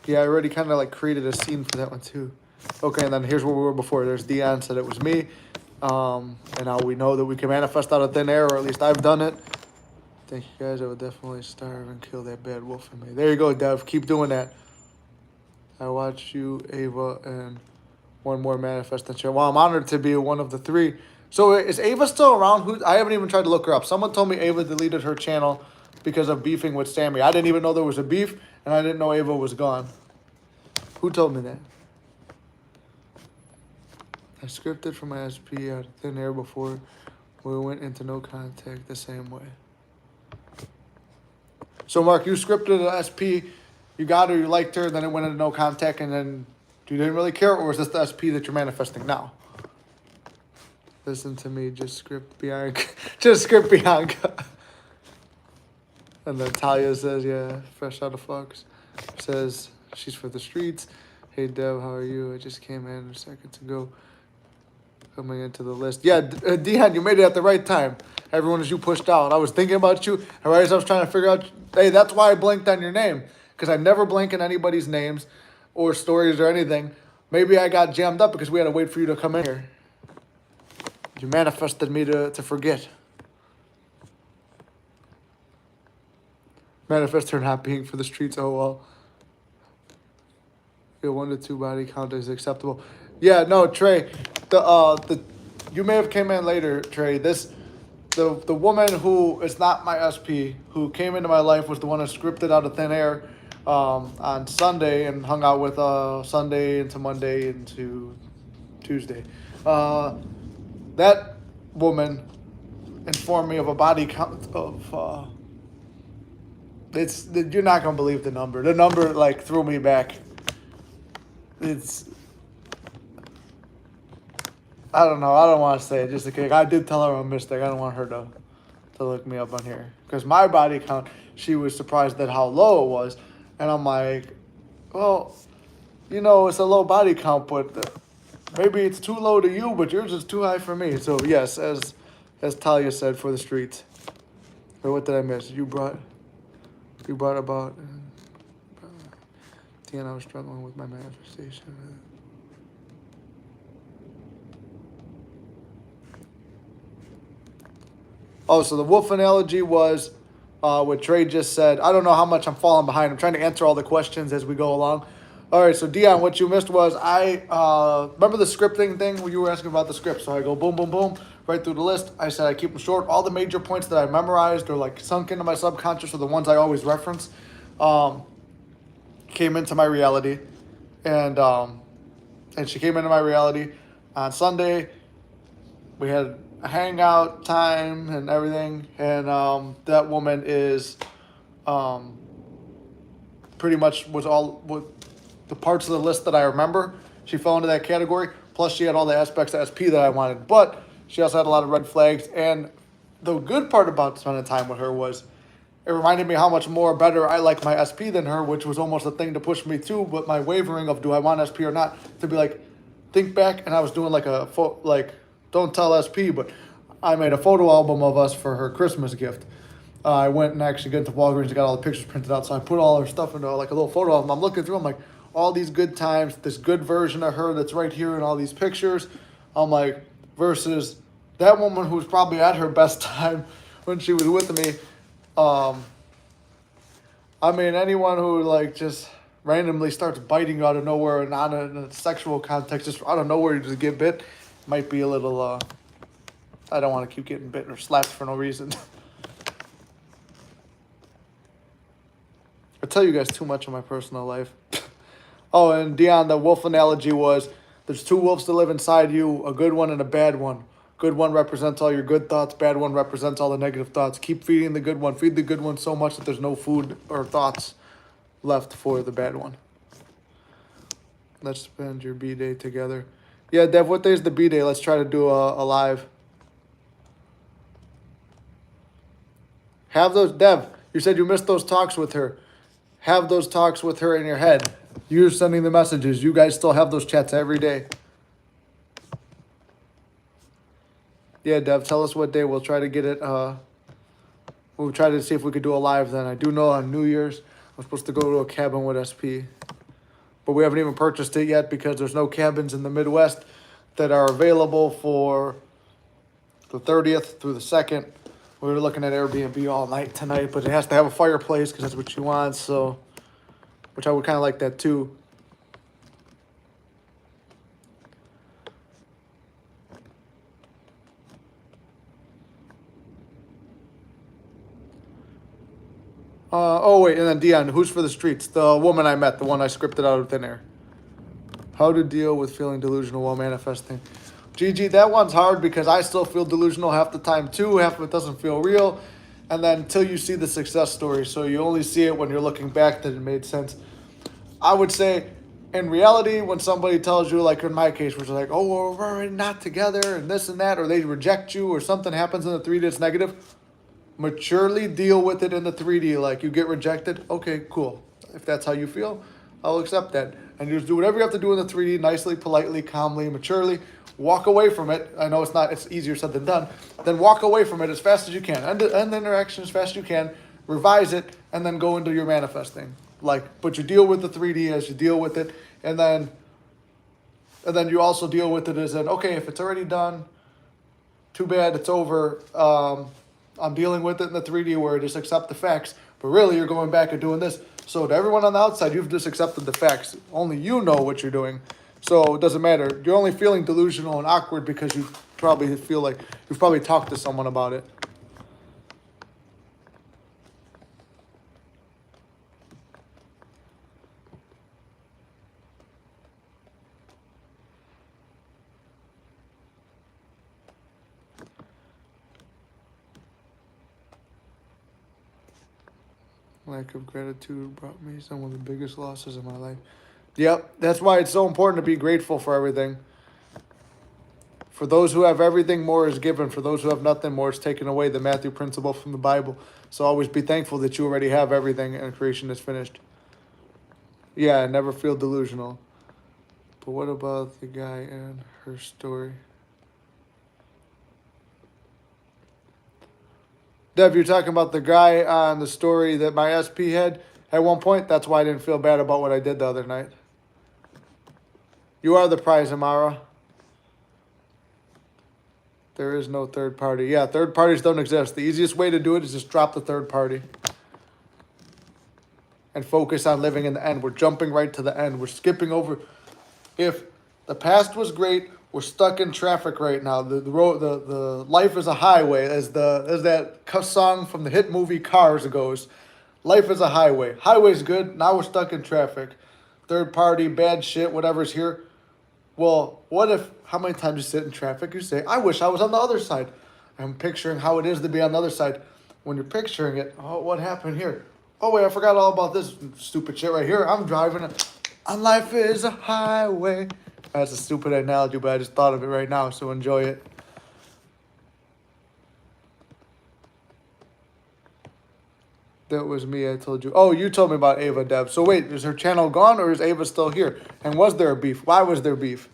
Yeah, I already kind of like created a scene for that one too. Okay, and then here's where we were before. There's Dion said it was me. And now we know that we can manifest out of thin air, or at least I've done it. Thank you guys. I would definitely starve and kill that bad wolf in me. There you go, Dev. Keep doing that. I watched you, Ava, and one more manifest and share. Well, I'm honored to be one of the three. So is Ava still around? Who? I haven't even tried to look her up. Someone told me Ava deleted her channel because of beefing with Sammy. I didn't even know there was a beef, and I didn't know Ava was gone. Who told me that? I scripted for my SP out of thin air before we went into no contact the same way. So, Mark, you scripted an SP, you got her, you liked her, then it went into no contact, and then you didn't really care, or was this the SP that you're manifesting now? Listen to me, just script Bianca. Just script Bianca. And then Talia says, yeah, fresh out of Fox. Says, she's for the streets. Hey, Dev, how are you? I just came in a second ago. Coming into the list. Yeah, Dion, you made it at the right time. Everyone as you pushed out. I was thinking about you. And right as I was trying to figure out, hey, that's why I blinked on your name. Because I never blink in anybody's names or stories or anything. Maybe I got jammed up because we had to wait for you to come in here. You manifested me to forget. Manifest her not being for the streets. Oh, well. Your 1 to 2 body count is acceptable. Yeah, no, Trey. You may have came in later, Trey. The woman who is not my SP, who came into my life, was the one that scripted out of thin air on Sunday and hung out with Sunday into Monday into Tuesday. That woman informed me of a body count of you're not gonna believe the number. The number like threw me back. I don't know. I don't want to say it just in case. I did tell her I'm a mistake. I don't want her to look me up on here. Because my body count, she was surprised at how low it was. And I'm like, well, it's a low body count, but maybe it's too low to you, but yours is too high for me. So, yes, as Talia said, for the streets. Or what did I miss? You brought about... and I was struggling with my manifestation. Oh, so the wolf analogy was what Trey just said. I don't know how much I'm falling behind. I'm trying to answer all the questions as we go along. All right, so Dion, what you missed was I remember the scripting thing where you were asking about the script. So I go boom, boom, boom, right through the list. I said I keep them short. All the major points that I memorized or like sunk into my subconscious are the ones I always reference. Came into my reality, and she came into my reality on Sunday. We had a hangout time and everything, and that woman is pretty much was all with the parts of the list that I remember. She fell into that category. Plus, she had all the aspects of SP that I wanted, but she also had a lot of red flags. And the good part about spending time with her was it reminded me how much more better I like my SP than her, which was almost a thing to push me to. But my wavering of do I want SP or not, to be like, think back, and I was doing like don't tell SP, but I made a photo album of us for her Christmas gift. I went and actually got to Walgreens and got all the pictures printed out. So I put all her stuff into like a little photo album. I'm looking through, I'm like, all these good times, this good version of her that's right here in all these pictures. I'm like, versus that woman who's probably at her best time when she was with me. I mean, anyone who like just randomly starts biting you out of nowhere and not in a sexual context, just out of nowhere you just get bit, might be a little, I don't want to keep getting bitten or slapped for no reason. I tell you guys too much of my personal life. Oh, and Dion, the wolf analogy was, there's two wolves that live inside you, a good one and a bad one. Good one represents all your good thoughts. Bad one represents all the negative thoughts. Keep feeding the good one. Feed the good one so much that there's no food or thoughts left for the bad one. Let's spend your B-Day together. Yeah, Dev, what day is the B-Day? Let's try to do a live. Have those, Dev, you said you missed those talks with her. Have those talks with her in your head. You're sending the messages. You guys still have those chats every day. Yeah, Dev, tell us what day. We'll try to get it we'll try to see if we could do a live then. I do know on New Year's I'm supposed to go to a cabin with SP. But we haven't even purchased it yet because there's no cabins in the Midwest that are available for the 30th through the 2nd. We were looking at Airbnb all night tonight, but it has to have a fireplace because that's what you want. So, which I would kind of like that too. Oh wait, and then Dion, who's for the streets? The woman I met, the one I scripted out of thin air. How to deal with feeling delusional while manifesting. Gigi, that one's hard because I still feel delusional half the time too. Half of it doesn't feel real. And then until you see the success story. So you only see it when you're looking back that it made sense. I would say in reality, when somebody tells you, like in my case, where it's like, oh, well, we're already not together and this and that, or they reject you or something happens in the 3D that's negative, maturely deal with it in the 3D. Like you get rejected. Okay, cool. If that's how you feel, I'll accept that. And you just do whatever you have to do in the 3D, nicely, politely, calmly, maturely. Walk away from it. I know it's easier said than done. Then walk away from it as fast as you can. End the interaction as fast as you can. Revise it, and then go into your manifesting. But you deal with the 3D as you deal with it, and then you also deal with it as in, okay, if it's already done, too bad, it's over. I'm dealing with it in the 3D where I just accept the facts, but really you're going back and doing this. So to everyone on the outside, you've just accepted the facts. Only you know what you're doing. So it doesn't matter. You're only feeling delusional and awkward because you probably feel like you've probably talked to someone about it. Lack of gratitude brought me some of the biggest losses in my life. Yep, that's why it's so important to be grateful for everything. For those who have everything, more is given. For those who have nothing, more is taken away. The Matthew principle from the Bible. So always be thankful that you already have everything and creation is finished. Yeah, never feel delusional. But what about the guy and her story? Dev, you're talking about the guy on the story that my SP had at one point? That's why I didn't feel bad about what I did the other night. You are the prize, Amara. There is no third party. Yeah, third parties don't exist. The easiest way to do it is just drop the third party. And focus on living in the end. We're jumping right to the end. We're skipping over. If the past was great, we're stuck in traffic right now. The life is a highway, as that song from the hit movie Cars goes. Life is a highway. Highway's good. Now we're stuck in traffic. Third party, bad shit, whatever's here. Well, what if, how many times you sit in traffic, you say, I wish I was on the other side. I'm picturing how it is to be on the other side. When you're picturing it, oh, what happened here? Oh, wait, I forgot all about this stupid shit right here. I'm driving it. And life is a highway. That's a stupid analogy, but I just thought of it right now, so enjoy it. That was me, I told you. Oh, you told me about Ava, Deb. So wait, is her channel gone or is Ava still here? And was there a beef? Why was there beef?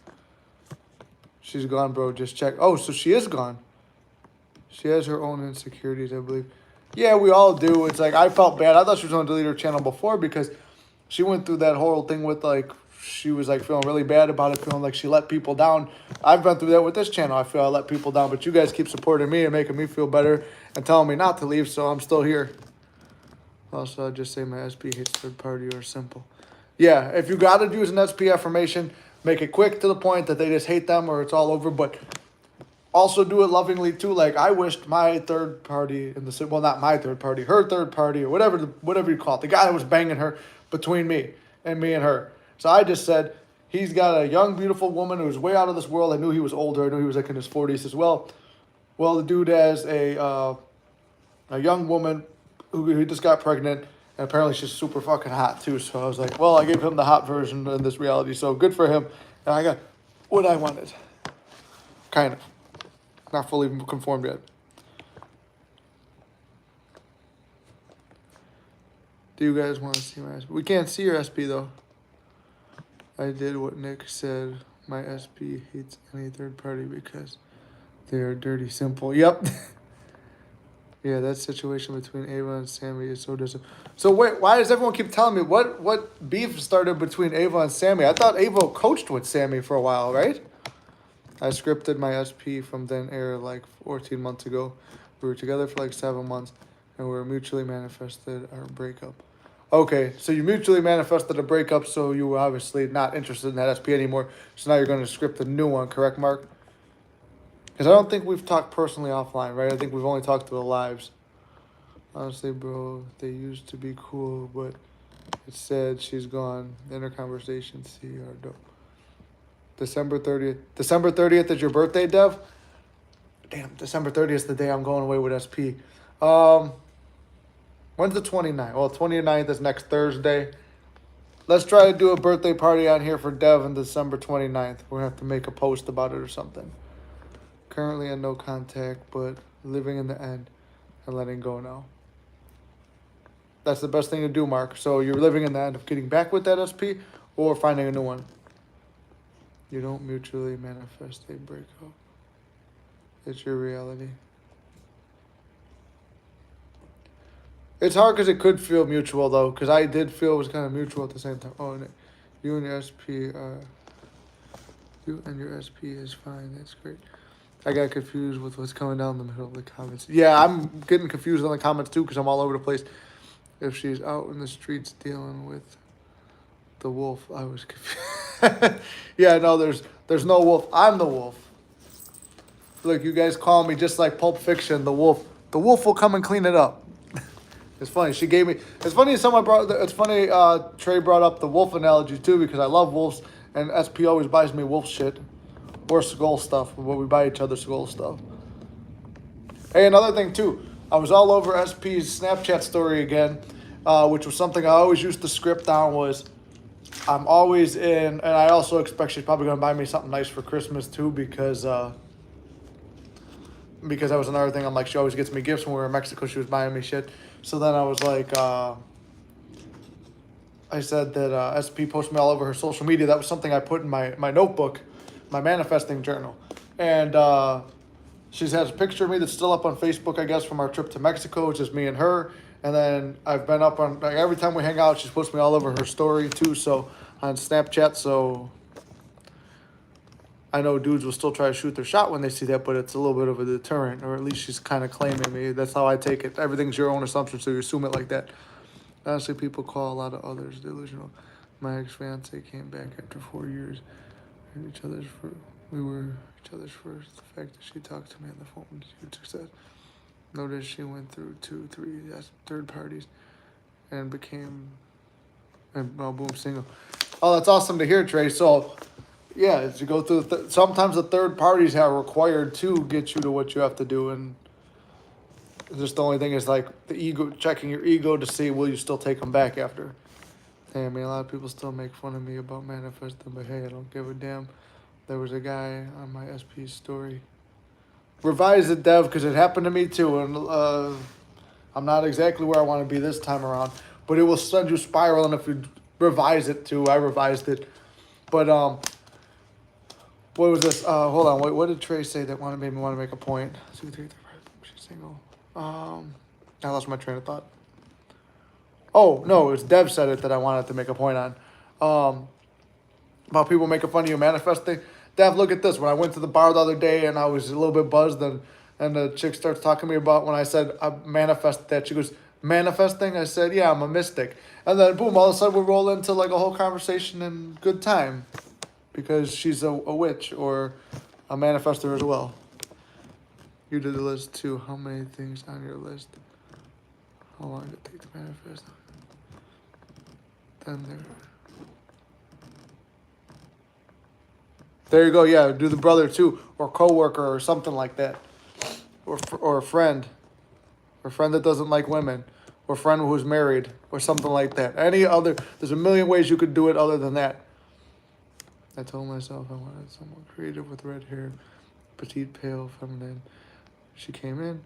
She's gone, bro. Just check. Oh, so she is gone. She has her own insecurities, I believe. Yeah, we all do. It's like, I felt bad. I thought she was going to delete her channel before because she went through that whole thing with, like, she was, like, feeling really bad about it, feeling like she let people down. I've been through that with this channel. I feel I let people down, but you guys keep supporting me and making me feel better and telling me not to leave, so I'm still here. Also, I'll just say my SP hates third party or simple. Yeah, if you got to use an SP affirmation, make it quick to the point that they just hate them or it's all over, but also do it lovingly too. Like, I wished my third party in the, well, not my third party, her third party or whatever you call it, the guy that was banging her between me and her. So I just said, he's got a young, beautiful woman who's way out of this world. I knew he was older. I knew he was like in his 40s as well. Well, the dude has a young woman who just got pregnant, and apparently she's super fucking hot too. So I was like, well, I gave him the hot version in this reality, so good for him. And I got what I wanted. Kind of. Not fully conformed yet. Do you guys want to see my SP? We can't see your SP though. I did what Nick said. My SP hates any third party because they are dirty simple. Yep. Yeah, that situation between Ava and Sammy is so disappointing. So wait, why does everyone keep telling me what beef started between Ava and Sammy? I thought Ava coached with Sammy for a while, right? I scripted my SP from then air like 14 months ago. We were together for like 7 months, and we were mutually manifested our breakup. Okay, so you mutually manifested a breakup, so you were obviously not interested in that SP anymore. So now you're going to script a new one, correct, Mark? Because I don't think we've talked personally offline, right? I think we've only talked to the lives. Honestly, bro, they used to be cool, but it's sad she's gone. Inner conversation, see our dope. December 30th. December 30th is your birthday, Dev? Damn, December 30th is the day I'm going away with SP. When's the 29th? Well, 29th is next Thursday. Let's try to do a birthday party on here for Dev on December 29th. We're going to have to make a post about it or something. Currently in no contact, but living in the end and letting go now. That's the best thing to do, Mark. So you're living in the end of getting back with that SP or finding a new one. You don't mutually manifest a breakup. It's your reality. It's hard because it could feel mutual, though, because I did feel it was kind of mutual at the same time. Oh, and you and your SP you and your SP is fine. That's great. I got confused with what's coming down the middle of the comments. Yeah, I'm getting confused on the comments, too, because I'm all over the place. If she's out in the streets dealing with the wolf, I was confused. Yeah, no, there's no wolf. I'm the wolf. Look, you guys call me just like Pulp Fiction, the wolf. The wolf will come and clean it up. It's funny. She gave me. It's funny. It's funny. Trey brought up the wolf analogy too because I love wolves, and SP always buys me wolf shit, or skull stuff. But we buy each other skull stuff. Hey, another thing too. I was all over SP's Snapchat story again, which was something I always used to script down. Was I'm always in, and I also expect she's probably gonna buy me something nice for Christmas too because that was another thing. I'm like, she always gets me gifts when we were in Mexico. She was buying me shit. So then I was like, I said that SP posted me all over her social media. That was something I put in my notebook, my manifesting journal. And she has a picture of me that's still up on Facebook, I guess, from our trip to Mexico. It's just me and her. And then I've been up on, like, every time we hang out, she's posted me all over her story too. So on Snapchat, so I know dudes will still try to shoot their shot when they see that, but it's a little bit of a deterrent, or at least she's kind of claiming me. That's how I take it. Everything's your own assumption, so you assume it like that. Honestly, people call a lot of others delusional. My ex-fiance came back after 4 years. We were each other's first. The fact that she talked to me on the phone was huge success. Noticed she went through 2, 3 third parties and became, boom, single. Oh, that's awesome to hear, Trey. So, yeah, as you go through, sometimes the third parties are required to get you to what you have to do, and just the only thing is like the ego, checking your ego to see will you still take them back after. Hey, I mean, a lot of people still make fun of me about manifesting, but hey, I don't give a damn. There was a guy on my SP story. Revise it, Dev, because it happened to me too, and I'm not exactly where I want to be this time around, but it will send you spiraling if you revise it too. I revised it, but what was this? Hold on. Wait, what did Trey say that made me want to make a point? 2, 3, 4, 5. She's single. I lost my train of thought. Oh no, it's Dev said it that I wanted to make a point on. About people making fun of you manifesting. Dev, look at this. When I went to the bar the other day and I was a little bit buzzed, and the chick starts talking to me about when I said I manifested that. She goes, manifesting? I said, yeah, I'm a mystic. And then boom, all of a sudden we roll into like a whole conversation and good time. Because she's a witch or a manifester as well. You did the list too. How many things on your list? How long did it take to manifest? Then there you go. Yeah, do the brother too, or coworker, or something like that, or a friend, or a friend that doesn't like women, or a friend who's married, or something like that. Any other? There's a million ways you could do it other than that. I told myself I wanted someone creative with red hair, petite, pale, feminine. She came in.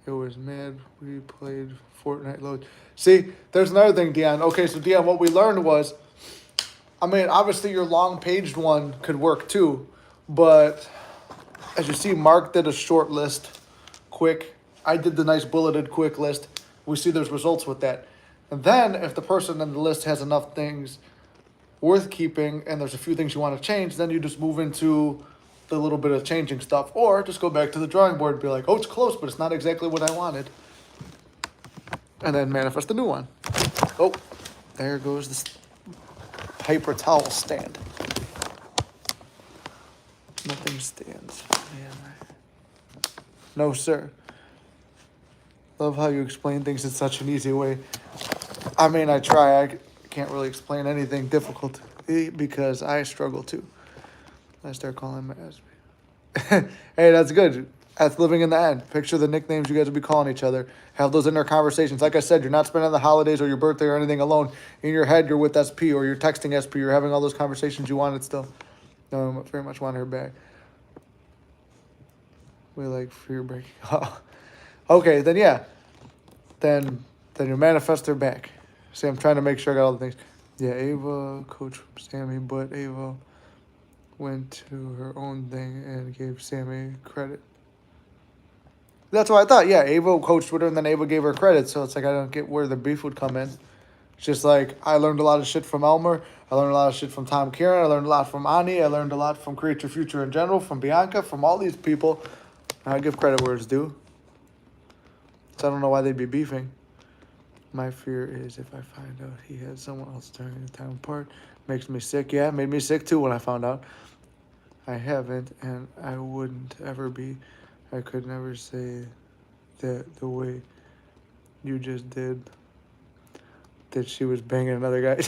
It was mad. We played Fortnite load. See, there's another thing, Dion. Okay, so Dion, what we learned was, I mean, obviously your long-paged one could work too, but as you see, Mark did a short list, quick, I did the nice bulleted quick list. We see there's results with that. And then if the person in the list has enough things worth keeping and there's a few things you want to change, then you just move into the little bit of changing stuff, or just go back to the drawing board and be like, oh, it's close, but it's not exactly what I wanted. And then manifest a new one. Oh, there goes this paper towel stand. Nothing stands. Man. No, sir. Love how you explain things in such an easy way. I mean, I try. I can't really explain anything difficult because I struggle too. I start calling my husband. Hey, that's good. That's living in the end. Picture the nicknames you guys will be calling each other. Have those inner conversations. Like I said, you're not spending the holidays or your birthday or anything alone. In your head, you're with SP or you're texting SP. You're having all those conversations you wanted still. No, I very much want her back. We like fear breaking. Oh. Okay, then yeah. Then you manifest her back. See, I'm trying to make sure I got all the things. Yeah, Ava coached from Sammy, but Ava went to her own thing and gave Sammy credit. That's what I thought. Yeah, Ava coached with her, and then Ava gave her credit. So it's like I don't get where the beef would come in. It's just like I learned a lot of shit from Elmer. I learned a lot of shit from Tom Kieran. I learned a lot from Ani. I learned a lot from Create Your Future in general, from Bianca, from all these people. I give credit where it's due. So I don't know why they'd be beefing. My fear is if I find out he had someone else during the time apart. Makes me sick. Yeah, it made me sick too when I found out. I haven't, and I wouldn't ever be. I could never say that the way you just did, that she was banging another guy.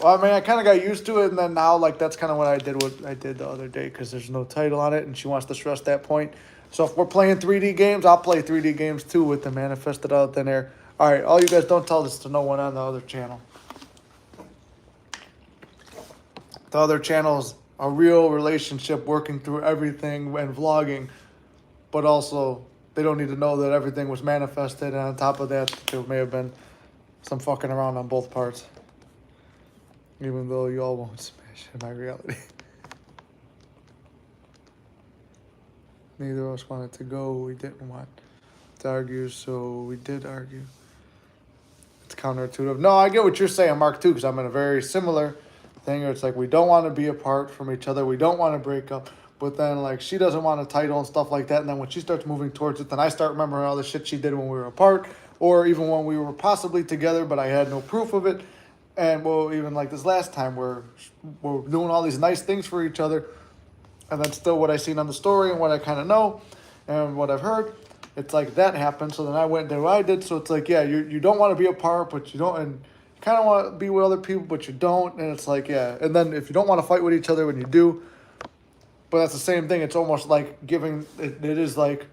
Well, I mean, I kind of got used to it, and then now, like, that's kind of what I did the other day, because there's no title on it, and she wants to stress that point. So if we're playing 3D games, I'll play 3D games too with the manifested out thin air. All right, all you guys, don't tell this to no one on the other channel. The other channel's a real relationship working through everything and vlogging, but also they don't need to know that everything was manifested, and on top of that, there may have been some fucking around on both parts. Even though you all won't smash in my reality. Neither of us wanted to go. We didn't want to argue, so we did argue. It's counterintuitive. No, I get what you're saying, Mark, too, because I'm in a very similar thing where it's like we don't want to be apart from each other. We don't want to break up. But then, like, she doesn't want a title and stuff like that. And then when she starts moving towards it, then I start remembering all the shit she did when we were apart, or even when we were possibly together, but I had no proof of it. And, well, even like this last time, we're doing all these nice things for each other. And then still what I seen on the story and what I kind of know and what I've heard, it's like that happened. So then I went and did what I did. So it's like, yeah, you don't want to be apart, but you don't, and you kind of want to be with other people, but you don't. And it's like, yeah. And then if you don't want to fight with each other when you do, but that's the same thing. It's almost like giving, it is like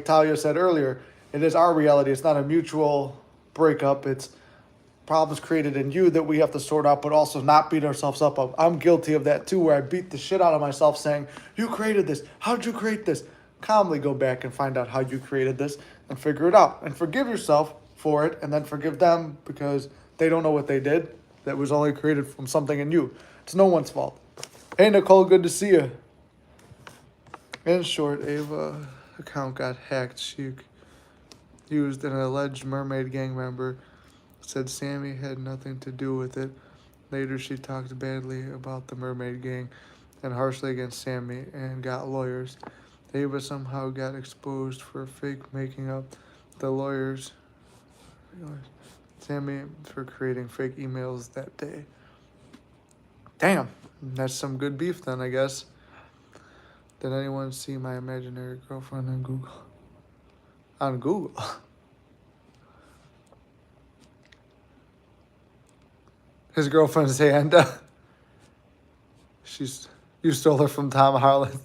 Talia said earlier, it is our reality. It's not a mutual breakup. It's problems created in you that we have to sort out, but also not beat ourselves up. I'm guilty of that too, where I beat the shit out of myself saying, you created this. How'd you create this? Calmly go back and find out how you created this and figure it out. And forgive yourself for it, and then forgive them because they don't know what they did. That was only created from something in you. It's no one's fault. Hey, Nicole, good to see you. In short, Ava account got hacked. She used an alleged mermaid gang member. Said Sammy had nothing to do with it. Later, she talked badly about the mermaid gang and harshly against Sammy and got lawyers. Ava somehow got exposed for fake making up the lawyers. Sammy for creating fake emails that day. Damn, that's some good beef then, I guess. Did anyone see my imaginary girlfriend on Google? On Google? His girlfriend's Handa. You stole her from Tom Harlan.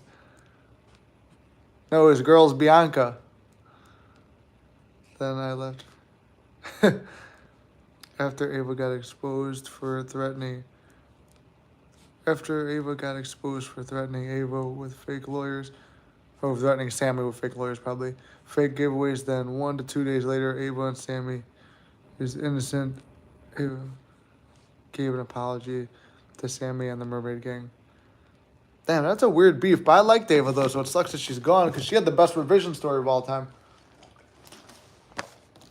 No, his girl's Bianca. Then I left. After Ava got exposed for threatening Ava with fake lawyers, or threatening Sammy with fake lawyers probably, fake giveaways, then 1 to 2 days later, Ava and Sammy is innocent. Ava gave an apology to Sammy and the mermaid gang. Damn, that's a weird beef. But I liked Ava, though, so it sucks that she's gone because she had the best revision story of all time.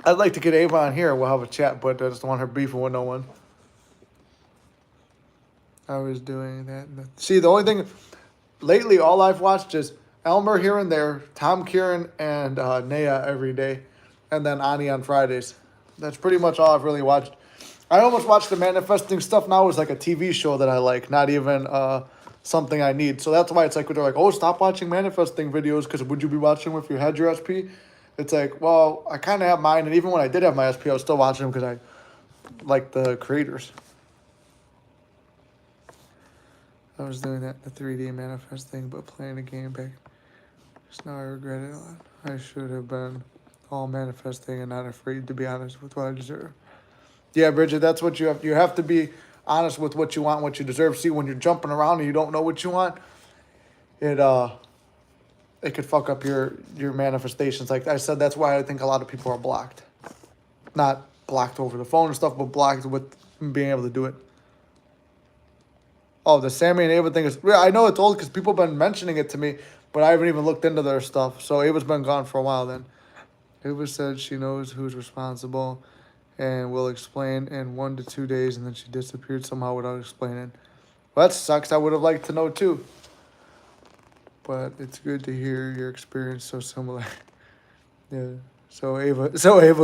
I'd like to get Ava on here. We'll have a chat, but I just don't want her beefing with no one. I was doing that. See, the only thing lately, all I've watched is Elmer here and there, Tom Kieran and Naya every day, and then Ani on Fridays. That's pretty much all I've really watched. I almost watch the manifesting stuff now as like a TV show that I like, not even something I need. So that's why it's like when they're like, oh, stop watching manifesting videos because would you be watching them if you had your SP? It's like, well, I kind of have mine, and even when I did have my SP, I was still watching them because I like the creators. I was doing that, the 3D manifest thing, but playing a game back. Just now I regret it a lot. I should have been all manifesting and not afraid to be honest with what I deserve. Yeah, Bridget, that's what you have. You have to be honest with what you want, what you deserve. See, when you're jumping around and you don't know what you want, it could fuck up your manifestations. Like I said, that's why I think a lot of people are blocked. Not blocked over the phone and stuff, but blocked with being able to do it. Oh, the Sammy and Ava thing is... Yeah, I know it's old because people have been mentioning it to me, but I haven't even looked into their stuff. So Ava's been gone for a while then. Ava said she knows who's responsible and will explain in 1 to 2 days, and then she disappeared somehow without explaining. Well, that sucks. I would have liked to know too. But it's good to hear your experience so similar. Yeah. So Ava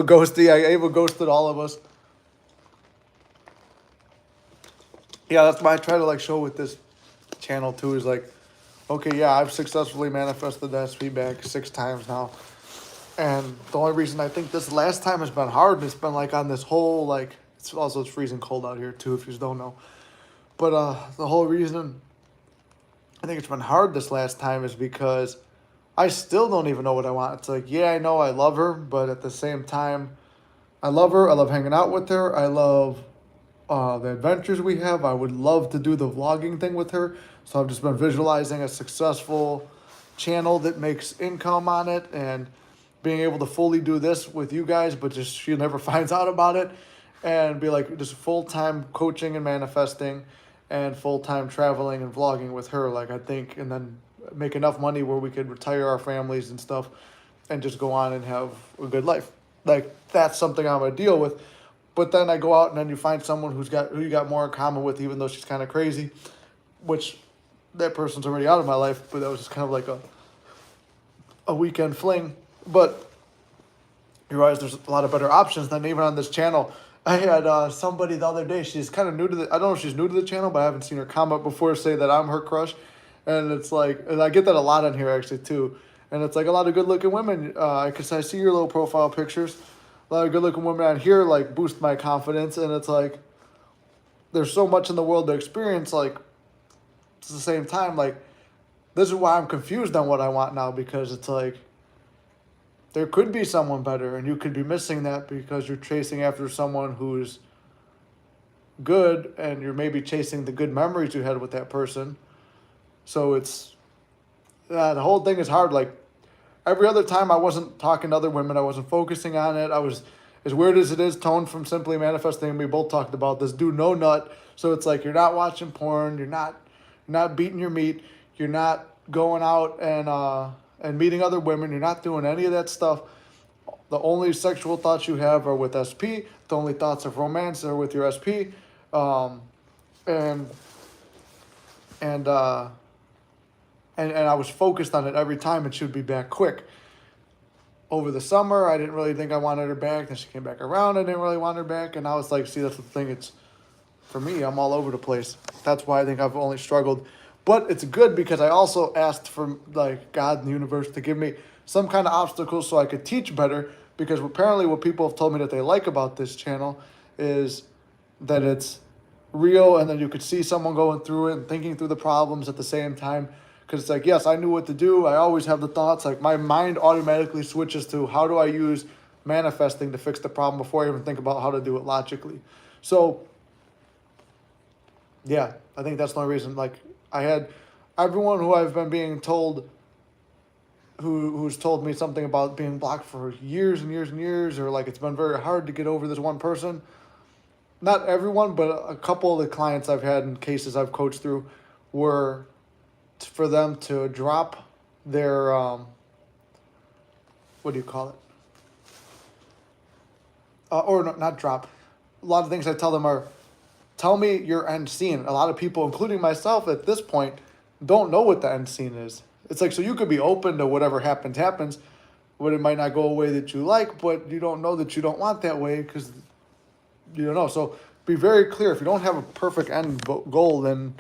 ghosted. Yeah, Ava ghosted all of us. Yeah, that's why I try to like show with this channel too. Is like, okay, yeah, I've successfully manifested that feedback 6 times now, and the only reason I think this last time has been hard, and it's been like on this whole like it's freezing cold out here too if you don't know, but the whole reason I think it's been hard this last time is because I still don't even know what I want. It's like, yeah, I know I love her, but at the same time, I love her. I love hanging out with her. I love the adventures we have. I would love to do the vlogging thing with her. So I've just been visualizing a successful channel that makes income on it and being able to fully do this with you guys, but just she never finds out about it, and be like just full-time coaching and manifesting and full-time traveling and vlogging with her. Like I think, and then make enough money where we could retire our families and stuff and just go on and have a good life. Like that's something I'm gonna deal with. But then I go out and then you find someone who you got more in common with, even though she's kind of crazy, which that person's already out of my life, but that was just kind of like a weekend fling. But you realize there's a lot of better options than even on this channel. I had somebody the other day, she's kind of new to I don't know if she's new to the channel, but I haven't seen her comment before say that I'm her crush. And it's like, and I get that a lot on here actually too. And it's like a lot of good looking women, because I see your little profile pictures. A lot of good-looking women on here, like, boost my confidence, and it's like, there's so much in the world to experience, like, at the same time, like, this is why I'm confused on what I want now, because it's like, there could be someone better, and you could be missing that because you're chasing after someone who's good, and you're maybe chasing the good memories you had with that person. So it's, the whole thing is hard, like, every other time I wasn't talking to other women. I wasn't focusing on it. I was, as weird as it is, Tone from Simply Manifesting, and we both talked about this, do no nut. So it's like you're not watching porn. You're not beating your meat. You're not going out and meeting other women. You're not doing any of that stuff. The only sexual thoughts you have are with SP. The only thoughts of romance are with your SP. And I was focused on it every time, and she would be back quick. Over the summer, I didn't really think I wanted her back. Then she came back around. I didn't really want her back. And now it's like, see, that's the thing. It's, for me, I'm all over the place. That's why I think I've only struggled. But it's good because I also asked for, like, God and the universe to give me some kind of obstacles so I could teach better. Because apparently what people have told me that they like about this channel is that it's real, and then you could see someone going through it and thinking through the problems at the same time. Because it's like, yes, I knew what to do. I always have the thoughts. Like, my mind automatically switches to how do I use manifesting to fix the problem before I even think about how to do it logically. So, yeah, I think that's the only reason. Like, I had everyone who I've been being told, who's told me something about being blocked for years and years and years, or like it's been very hard to get over this one person. Not everyone, but a couple of the clients I've had and cases I've coached through were for them to drop their, what do you call it? or no, not drop. A lot of things I tell them are, tell me your end scene. A lot of people, including myself at this point, don't know what the end scene is. It's like, so you could be open to whatever happens, but it might not go a way that you like, but you don't know that you don't want that way because you don't know. So be very clear. If you don't have a perfect end goal, then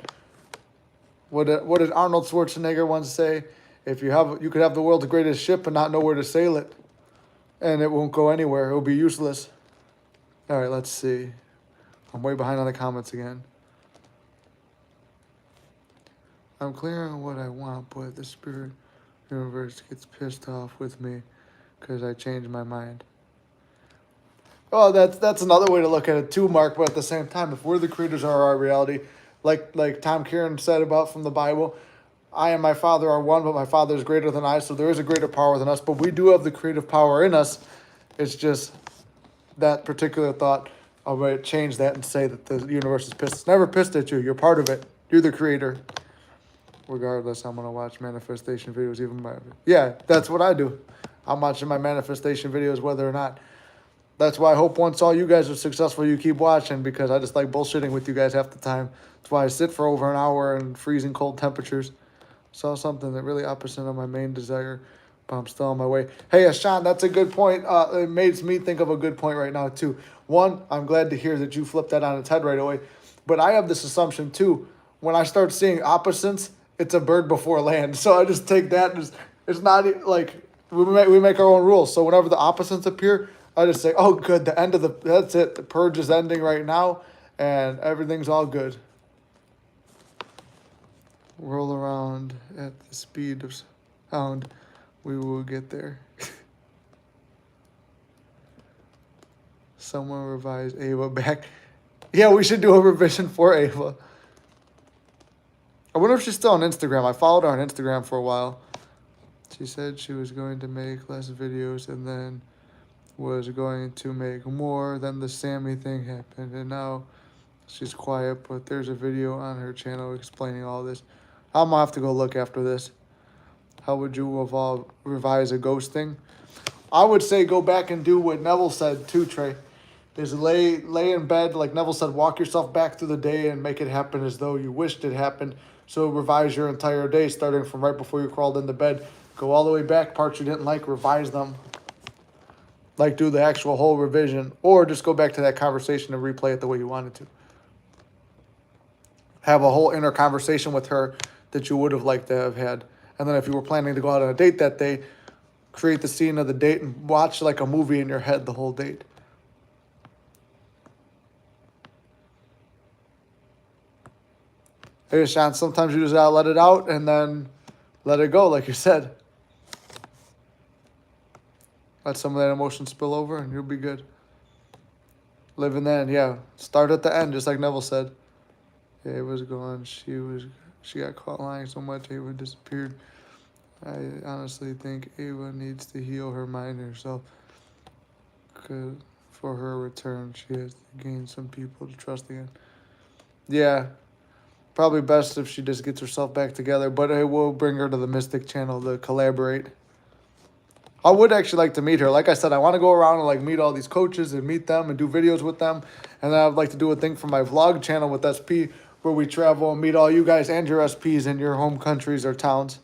what did Arnold Schwarzenegger once say? If you could have the world's greatest ship and not know where to sail it, and it won't go anywhere. It will be useless. All right, let's see. I'm way behind on the comments again. I'm clear on what I want, but the spirit universe gets pissed off with me because I changed my mind. Oh, that's another way to look at it too, Mark. But at the same time, if we're the creators of our reality, like Tom Kieran said about from the Bible, I and my Father are one, but my Father is greater than I. So there is a greater power than us, but we do have the creative power in us. It's just that particular thought. I'll change that and say that the universe is pissed. It's never pissed at you. You're part of it. You're the creator. Regardless, I'm gonna watch manifestation videos even by. Yeah, that's what I do. I'm watching my manifestation videos whether or not. That's why I hope once all you guys are successful, you keep watching, because I just like bullshitting with you guys half the time. That's why I sit for over an hour in freezing cold temperatures. Saw something that really opposite of my main desire, but I'm still on my way. Hey, Ashan, that's a good point. It makes me think of a good point right now, too. One, I'm glad to hear that you flipped that on its head right away. But I have this assumption, too. When I start seeing opposites, it's a bird before land. So I just take that as, it's not like, we make our own rules. So whenever the opposites appear, I just say, oh, good, that's it. The purge is ending right now, and everything's all good. Roll around at the speed of sound. We will get there. Someone revise Ava back. Yeah, we should do a revision for Ava. I wonder if she's still on Instagram. I followed her on Instagram for a while. She said she was going to make less videos and then was going to make more. Then the Sammy thing happened, and now she's quiet, but there's a video on her channel explaining all this. I'm gonna have to go look after this. How would you revise a ghosting? I would say go back and do what Neville said too, Trey. Is lay in bed, like Neville said, walk yourself back through the day and make it happen as though you wished it happened. So revise your entire day, starting from right before you crawled into bed. Go all the way back, parts you didn't like, revise them. Like do the actual whole revision, or just go back to that conversation and replay it the way you wanted to. Have a whole inner conversation with her that you would have liked to have had. And then if you were planning to go out on a date that day, create the scene of the date and watch like a movie in your head the whole date. Hey, Sean, sometimes you just gotta let it out and then let it go, like you said. Let some of that emotion spill over and you'll be good. Live in the end, yeah. Start at the end, just like Neville said. Yeah, it was gone. She got caught lying so much, Ava disappeared. I honestly think Ava needs to heal her mind herself. Cause for her return, she has to gain some people to trust again. Yeah, probably best if she just gets herself back together, but it will bring her to the Mystic channel to collaborate. I would actually like to meet her. Like I said, I want to go around and like meet all these coaches and meet them and do videos with them. And then I'd like to do a thing for my vlog channel with SP where we travel and meet all you guys and your SPs in your home countries or towns.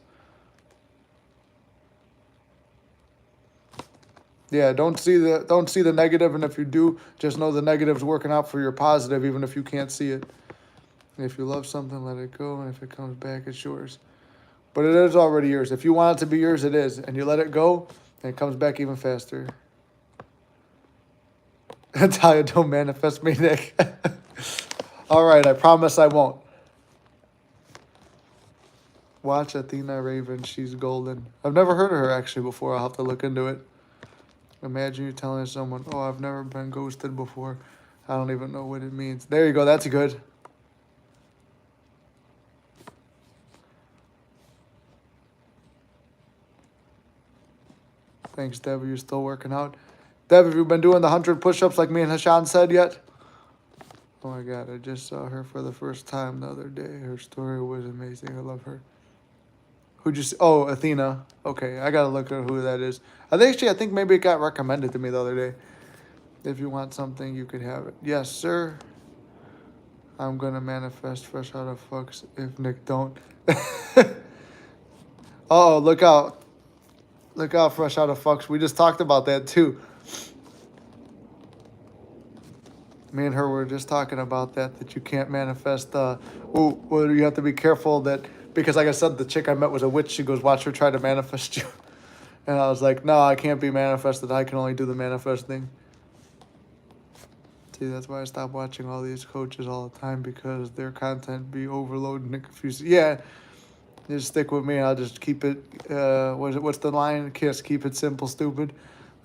Yeah, don't see the negative, and if you do, just know the negative's working out for your positive, even if you can't see it. If you love something, let it go, and if it comes back, it's yours. But it is already yours. If you want it to be yours, it is, and you let it go, and it comes back even faster. Natalia, don't manifest me, Nick. All right, I promise I won't. Watch Athena Raven. She's golden. I've never heard of her actually before. I'll have to look into it. Imagine you telling someone, oh, I've never been ghosted before. I don't even know what it means. There you go. That's good. Thanks, Dev. You're still working out. Dev, have you been doing the 100 push-ups like me and Hashan said yet? Oh my God, I just saw her for the first time the other day. Her story was amazing. I love her. Who'd you see? Oh, Athena. Okay, I gotta look at who that is. I think maybe it got recommended to me the other day. If you want something, you could have it. Yes, sir. I'm gonna manifest fresh out of fucks if Nick don't. Oh, look out. Look out, fresh out of fucks. We just talked about that too. Me and her were just talking about that you can't manifest. Well, you have to be careful that, because like I said, the chick I met was a witch. She goes, watch her try to manifest you. And I was like, no, I can't be manifested. I can only do the manifesting. See, that's why I stopped watching all these coaches all the time, because their content be overloading and confusing. Yeah, just stick with me. I'll just keep it. What's the line? Kiss. Keep it simple, stupid.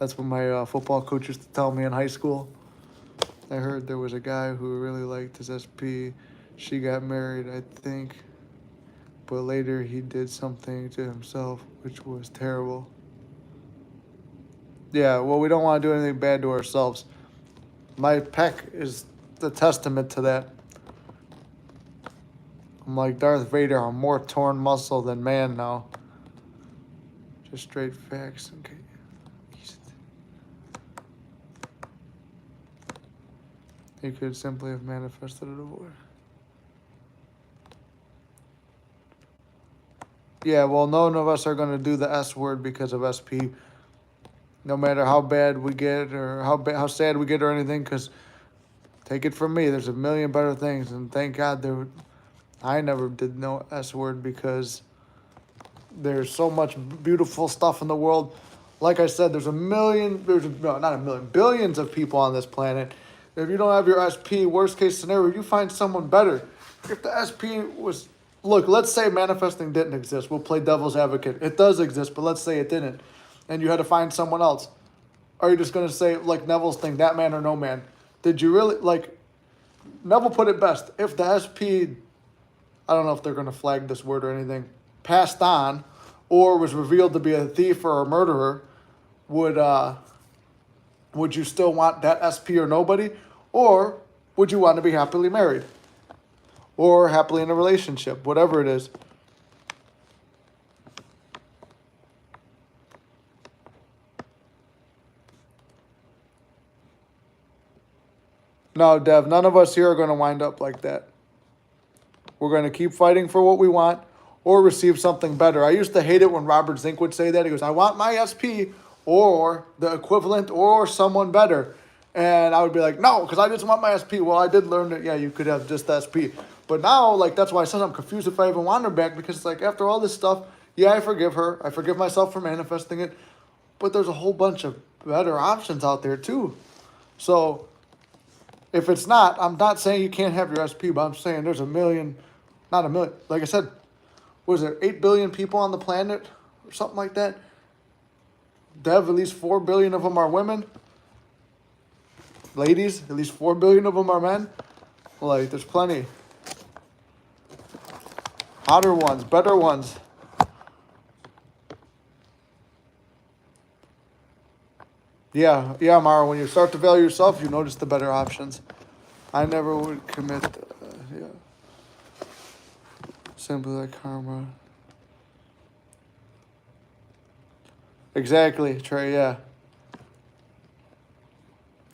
That's what my football coach used to tell me in high school. I heard there was a guy who really liked his SP. She got married, I think, but later he did something to himself, which was terrible. Yeah, well, we don't want to do anything bad to ourselves. My pec is the testament to that. I'm like Darth Vader. I'm more torn muscle than man now. Just straight facts. Okay. He could simply have manifested a divorce. Yeah, well, none of us are going to do the S word because of SP. No matter how bad we get or how sad we get or anything, because take it from me, there's a million better things. And thank God I never did no S word, because there's so much beautiful stuff in the world. Like I said, there's not a million, billions of people on this planet. If you don't have your SP, worst case scenario, you find someone better. If the SP was, look, let's say manifesting didn't exist. We'll play devil's advocate. It does exist, but let's say it didn't. And you had to find someone else. Are you just going to say, like Neville's thing, that man or no man? Did you really, like, Neville put it best. If the SP, I don't know if they're going to flag this word or anything, passed on or was revealed to be a thief or a murderer, would you still want that SP or nobody? Or would you want to be happily married? Or happily in a relationship, whatever it is. No, Dev, none of us here are going to wind up like that. We're going to keep fighting for what we want or receive something better. I used to hate it when Robert Zink would say that. He goes, I want my SP or the equivalent or someone better. And I would be like, no, because I just want my SP. Well, I did learn that, yeah, you could have just SP. But now, like, that's why I said I'm confused if I even want her back, because it's like, after all this stuff, yeah, I forgive her. I forgive myself for manifesting it. But there's a whole bunch of better options out there, too. So if it's not, I'm not saying you can't have your SP, but I'm saying there's not a million. Like I said, was there 8 billion people on the planet or something like that? Dev, at least 4 billion of them are women. Ladies, at least 4 billion of them are men. Like, there's plenty. Hotter ones, better ones. Yeah, Mara, when you start to value yourself, you notice the better options. I never would commit, yeah. Simply like karma. Exactly, Trey, yeah.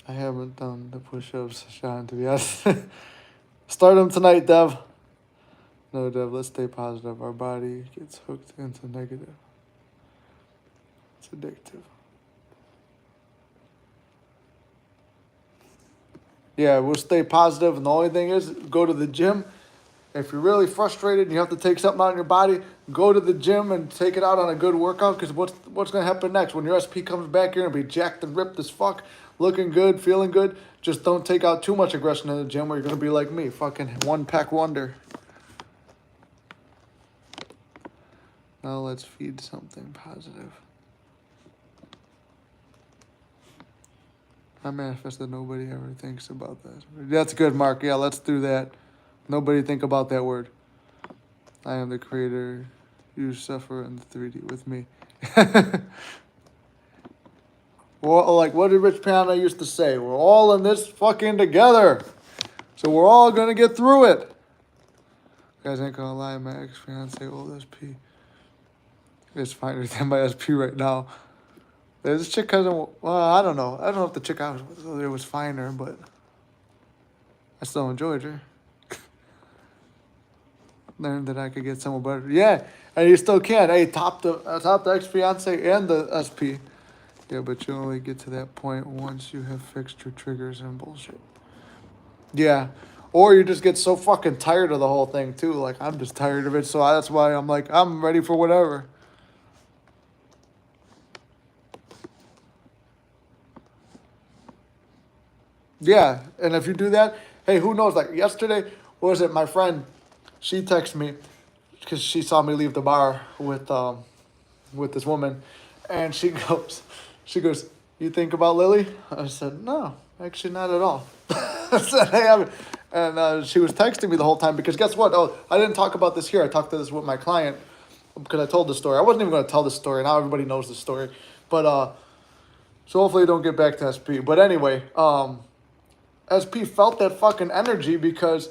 I haven't done the push-ups, Sean, to be honest. Start them tonight, Dev. No, Dev, let's stay positive. Our body gets hooked into negative. It's addictive. Yeah, we'll stay positive, and the only thing is, go to the gym. If you're really frustrated and you have to take something out of your body, go to the gym and take it out on a good workout, because what's going to happen next? When your SP comes back, you're going to be jacked and ripped as fuck, looking good, feeling good. Just don't take out too much aggression in the gym, or you're going to be like me, fucking one-pack wonder. Now let's feed something positive. I manifested nobody ever thinks about that. That's good, Mark. Yeah, let's do that. Nobody think about that word. I am the creator. You suffer in the 3D with me. Well, like, what did Rich Piana used to say? We're all in this fucking together. So we're all going to get through it. Guys, ain't gonna lie, my ex-fiance, old SP, is finer than my SP right now. This chick hasn't. Well, I don't know. I don't know if the chick I was with earlier was finer, but I still enjoyed her. Learned that I could get someone better. Yeah, and you still can. Hey, top the ex fiance and the SP. Yeah, but you only get to that point once you have fixed your triggers and bullshit. Yeah. Or you just get so fucking tired of the whole thing too. Like I'm just tired of it, so that's why I'm like I'm ready for whatever. Yeah, and if you do that, hey, who knows? Like yesterday, what was it? My friend, she texted me because she saw me leave the bar with this woman, and she goes, "You think about Lily?" I said, "No, actually not at all." I said, "Hey," and she was texting me the whole time because guess what? Oh, I didn't talk about this here. I talked to this with my client because I told the story. I wasn't even going to tell the story. Now everybody knows the story, but so hopefully don't get back to SP. But anyway, SP felt that fucking energy because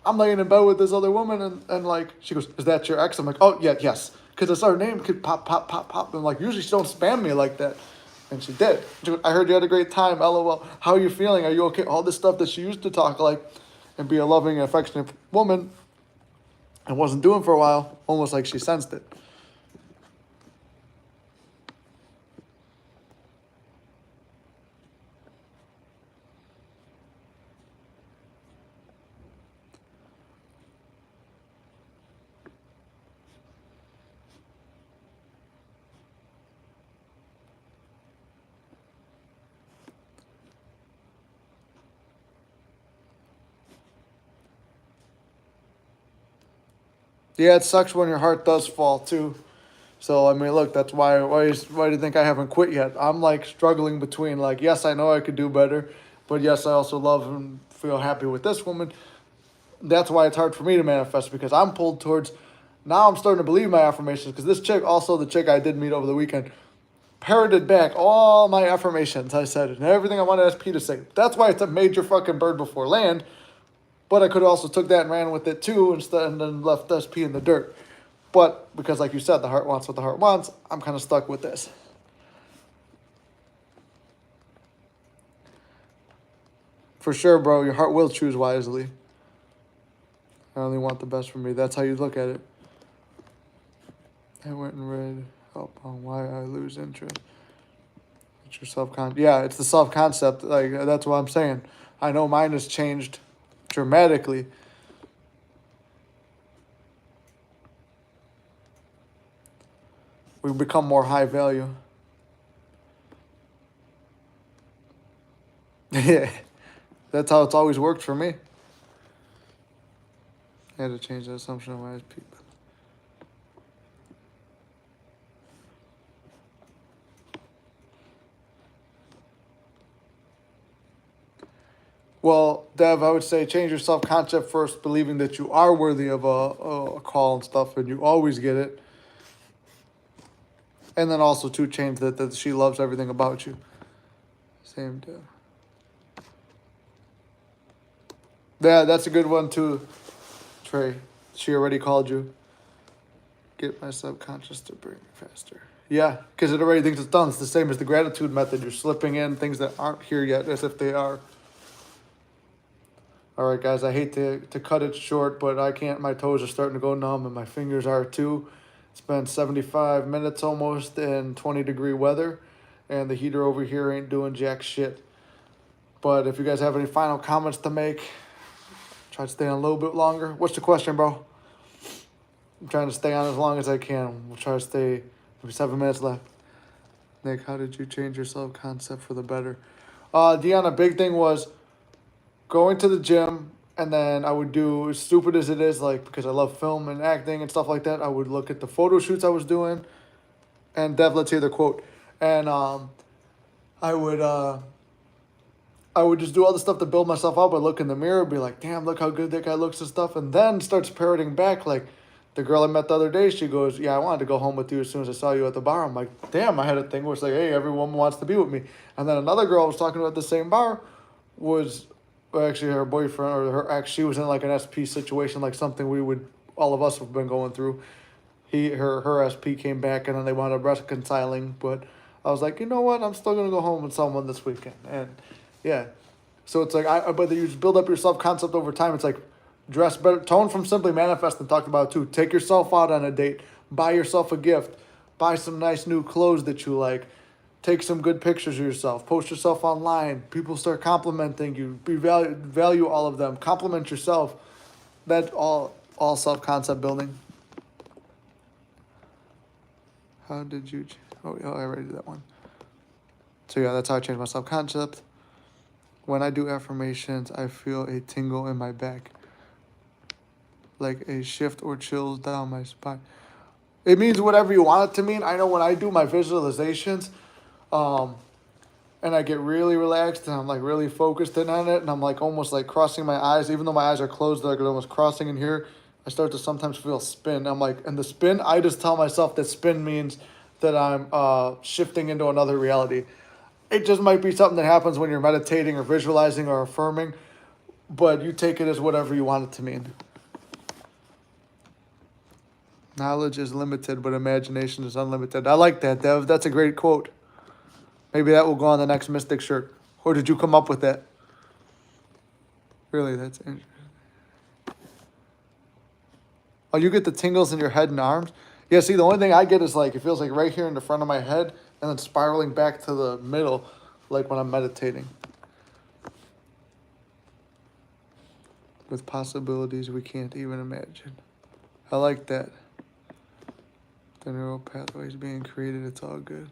I'm laying in bed with this other woman and like she goes, "Is that your ex?" I'm like, "Oh yeah, yes," because it's our name could pop pop pop pop. And like usually she don't spam me like that, and she did. She goes, "I heard you had a great time. LOL. How are you feeling? Are you okay?" All this stuff that she used to talk like, and be a loving and affectionate woman, and wasn't doing for a while. Almost like she sensed it. Yeah, it sucks when your heart does fall too. So I mean, look, that's why do you think I haven't quit yet? I'm like struggling between like, yes, I know I could do better, but yes, I also love and feel happy with this woman. That's why it's hard for me to manifest because I'm pulled towards. Now I'm starting to believe my affirmations because this chick, also the chick I did meet over the weekend, parroted back all my affirmations I said and everything I wanted SP to say. That's why it's a major fucking bird before land. But I could have also took that and ran with it too instead and then left SP in the dirt. But because, like you said, the heart wants what the heart wants, I'm kind of stuck with this. For sure, bro, your heart will choose wisely. I only want the best for me. That's how you look at it. I went and read up on why I lose interest. It's your Yeah, it's the self concept. Like that's what I'm saying. I know mine has changed dramatically. We become more high value. Yeah, that's how it's always worked for me. I had to change the assumption of wise people. Well, Dev, I would say change your self concept first, believing that you are worthy of a call and stuff, and you always get it. And then also to change that she loves everything about you. Same Dev. Yeah, that's a good one too, Trey. She already called you. Get my subconscious to bring me faster. Yeah, because it already thinks it's done. It's the same as the gratitude method. You're slipping in things that aren't here yet as if they are. All right, guys, I hate to cut it short, but I can't. My toes are starting to go numb and my fingers are too. It's been 75 minutes almost in 20-degree weather, and the heater over here ain't doing jack shit. But if you guys have any final comments to make, try to stay on a little bit longer. What's the question, bro? I'm trying to stay on as long as I can. We'll try to stay. Maybe 7 minutes left. Nick, how did you change your self concept for the better? Deanna, big thing was going to the gym, and then I would do, as stupid as it is, like because I love film and acting and stuff like that, I would look at the photo shoots I was doing. And Dev, let's hear the quote. And I would I would just do all the stuff to build myself up. I'd look in the mirror, be like, damn, look how good that guy looks and stuff. And then starts parroting back like the girl I met the other day, she goes, yeah, I wanted to go home with you as soon as I saw you at the bar. I'm like, damn, I had a thing where it's like, hey, every woman wants to be with me. And then another girl I was talking to at the same bar was actually her boyfriend or her ex. She was in like an SP situation, like something we would, all of us have been going through. Her SP came back and then they wound up reconciling. But I was like, you know what? I'm still gonna go home with someone this weekend, and yeah. So it's like but you just build up your self concept over time. It's like dress better. Tone from Simply Manifest and talked about it too. Take yourself out on a date. Buy yourself a gift. Buy some nice new clothes that you like. Take some good pictures of yourself. Post yourself online. People start complimenting you. Value all of them. Compliment yourself. That all self concept building. How did you? Oh, I already did that one. So yeah, that's how I changed my self concept. When I do affirmations, I feel a tingle in my back, like a shift or chills down my spine. It means whatever you want it to mean. I know when I do my visualizations, and I get really relaxed and I'm like really focused in on it, and I'm like almost like crossing my eyes, even though my eyes are closed, they're like almost crossing in here. I start to sometimes feel spin. I'm like, and the spin, I just tell myself that spin means that I'm shifting into another reality. It just might be something that happens when you're meditating or visualizing or affirming, but you take it as whatever you want it to mean. Knowledge is limited, but imagination is unlimited. I like that, Dev. That's a great quote. Maybe that will go on the next Mystic shirt. Or did you come up with that? Really, that's interesting. Oh, you get the tingles in your head and arms? Yeah, see, the only thing I get is like, it feels like right here in the front of my head and then spiraling back to the middle, like when I'm meditating. With possibilities we can't even imagine. I like that. The neural pathways being created, it's all good.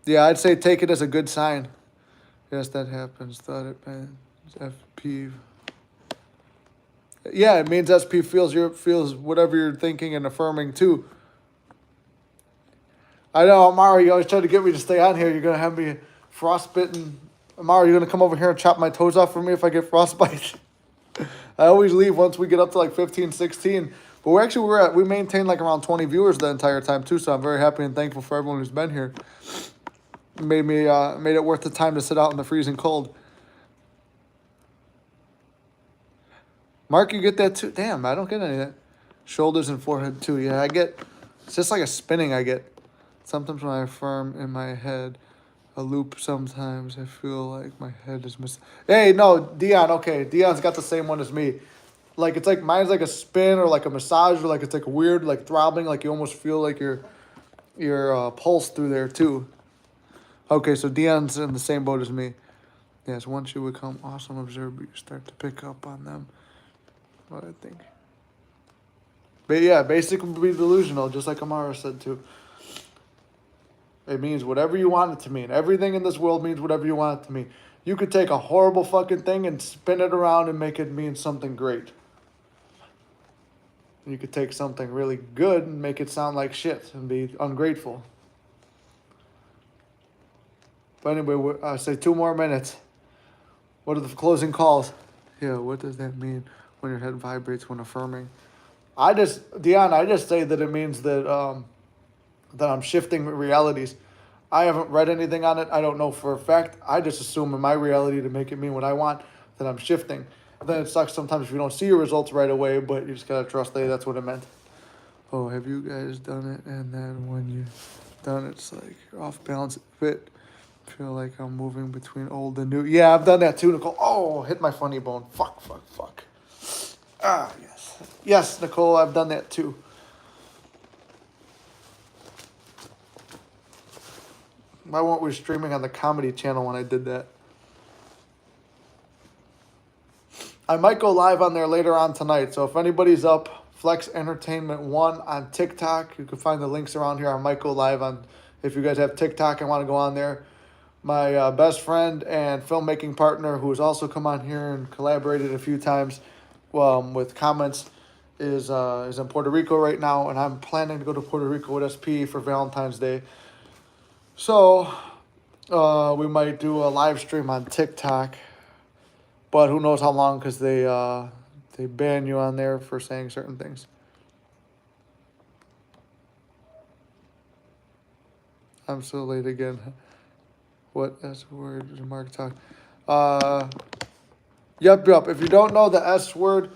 Yeah, I'd say take it as a good sign. Yes, that happens. Thought it meant FP. Yeah, it means SP feels whatever you're thinking and affirming too. I know, Amara, you always try to get me to stay on here. You're gonna have me frostbitten. Amara, you're gonna come over here and chop my toes off for me if I get frostbite. I always leave once we get up to like 15, 16. But we maintain like around 20 viewers the entire time too. So I'm very happy and thankful for everyone who's been here. Made it worth the time to sit out in the freezing cold. Mark, you get that too? Damn, I don't get any of that. Shoulders and forehead too. Yeah, I get. It's just like a spinning I get. Sometimes when I affirm in my head, a loop. Sometimes I feel like my head is missing. Hey, no, Dion. Okay, Dion's got the same one as me. Like it's like mine's like a spin or like a massage or like it's like weird like throbbing. Like you almost feel like your pulse through there too. Okay, so Dion's in the same boat as me. Yes, once you become awesome observer, you start to pick up on them. What I think. But yeah, basically be delusional, just like Amara said too. It means whatever you want it to mean. Everything in this world means whatever you want it to mean. You could take a horrible fucking thing and spin it around and make it mean something great. You could take something really good and make it sound like shit and be ungrateful. But anyway, I say 2 more minutes. What are the closing calls? Yeah, what does that mean when your head vibrates when affirming? Dion, I just say that it means that that I'm shifting realities. I haven't read anything on it. I don't know for a fact. I just assume in my reality to make it mean what I want, that I'm shifting. Then it sucks sometimes if you don't see your results right away, but you just gotta trust that that's what it meant. Oh, have you guys done it? And then when you've done it, it's like you're off balance. Fit. Feel like I'm moving between old and new. Yeah, I've done that too, Nicole. Oh, hit my funny bone. Fuck. Ah, yes. Yes, Nicole, I've done that too. Why weren't we streaming on the comedy channel when I did that? I might go live on there later on tonight. So if anybody's up, Flex Entertainment 1 on TikTok. You can find the links around here. I might go live on, if you guys have TikTok and want to go on there. My best friend and filmmaking partner, who has also come on here and collaborated a few times with comments, is in Puerto Rico right now. And I'm planning to go to Puerto Rico with SP for Valentine's Day. So we might do a live stream on TikTok. But who knows how long, because they ban you on there for saying certain things. I'm so late again. What S word is Mark talking? Yep. If you don't know the S word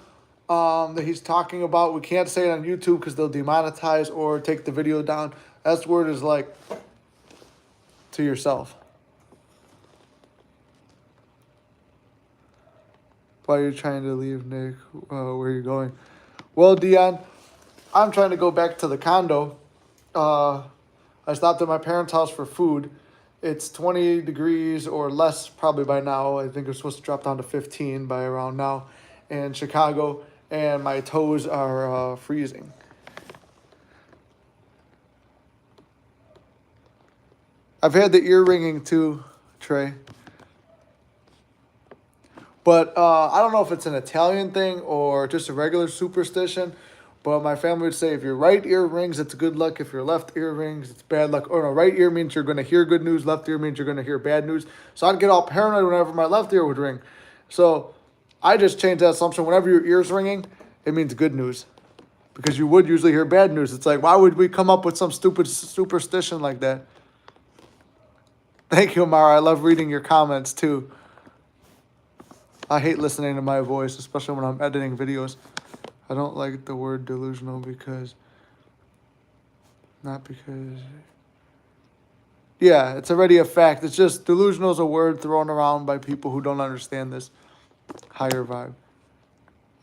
that he's talking about, we can't say it on YouTube because they'll demonetize or take the video down. S word is like to yourself. Why are you trying to leave, Nick? Where are you going? Well, Dion, I'm trying to go back to the condo. I stopped at my parents' house for food. It's 20 degrees or less probably by now. I think it's supposed to drop down to 15 by around now in Chicago, and my toes are freezing. I've had the ear ringing too, Trey. But I don't know if it's an Italian thing or just a regular superstition. But my family would say if your right ear rings, it's good luck. If your left ear rings, it's bad luck. Or no, right ear means you're going to hear good news. Left ear means you're going to hear bad news. So I'd get all paranoid whenever my left ear would ring. So I just changed that assumption. Whenever your ear's ringing, it means good news. Because you would usually hear bad news. It's like, why would we come up with some stupid superstition like that? Thank you, Amara. I love reading your comments too. I hate listening to my voice, especially when I'm editing videos. I don't like the word delusional because... Not because... Yeah, it's already a fact. It's just delusional is a word thrown around by people who don't understand this higher vibe.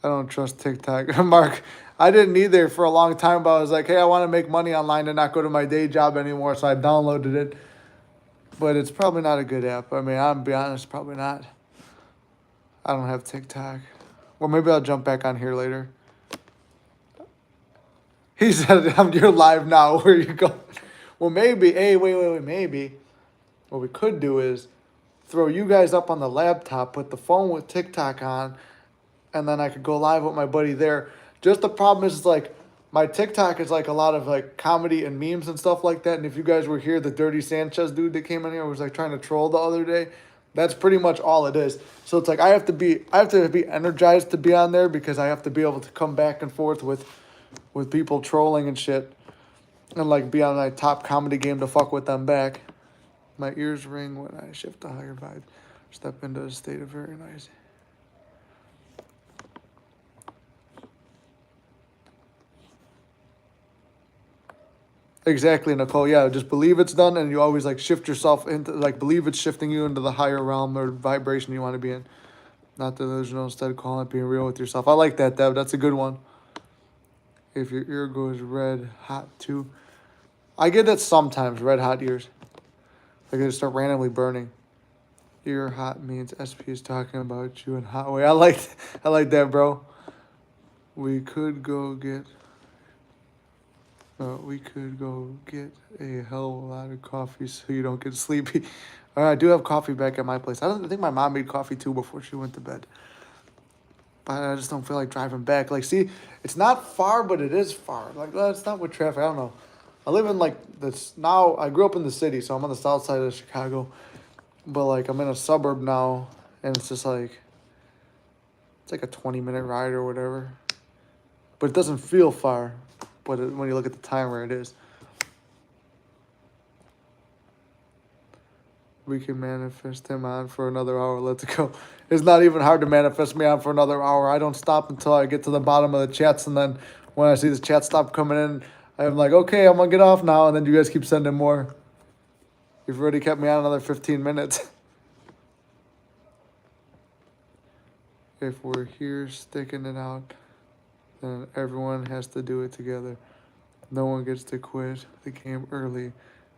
I don't trust TikTok. Mark, I didn't either for a long time, but I was like, hey, I want to make money online and not go to my day job anymore, so I downloaded it. But it's probably not a good app. I mean, I'm be honest, probably not. I don't have TikTok. Well, maybe I'll jump back on here later. He said, you're live now. Where you going? Well, maybe. Hey, wait. Maybe. What we could do is throw you guys up on the laptop, put the phone with TikTok on, and then I could go live with my buddy there. Just the problem is, like, my TikTok is like a lot of like comedy and memes and stuff like that. And if you guys were here, the Dirty Sanchez dude that came in here was like trying to troll the other day. That's pretty much all it is. So it's like I have to be energized to be on there because I have to be able to come back and forth with people trolling and shit, and like be on my top comedy game to fuck with them back. My ears ring when I shift to higher vibe. Step into a state of very nice. Exactly, Nicole. Yeah, just believe it's done, and you always like shift yourself into like believe it's shifting you into the higher realm or vibration you want to be in. Not delusional. Instead, calling it being real with yourself. I like that, Deb. That's a good one. If your ear goes red hot too, I get that sometimes. Red hot ears, like they just start randomly burning. Ear hot means SP is talking about you in hot way. I like that, bro. We could go get a hell of a lot of coffee so you don't get sleepy. I do have coffee back at my place. I think my mom made coffee too before she went to bed. But I just don't feel like driving back. Like, see, it's not far, but it is far. Like, well, it's not with traffic. I don't know. I live in like this now. I grew up in the city, so I'm on the south side of Chicago. But like, I'm in a suburb now, and it's just like, it's like a 20-minute ride or whatever. But it doesn't feel far. But when you look at the time where it is. We can manifest him on for another hour. Let's go. It's not even hard to manifest me on for another hour. I don't stop until I get to the bottom of the chats. And then when I see the chat stop coming in, I'm like, okay, I'm going to get off now. And then you guys keep sending more. You've already kept me on another 15 minutes. If we're here sticking it out, then everyone has to do it together. No one gets to quit the game early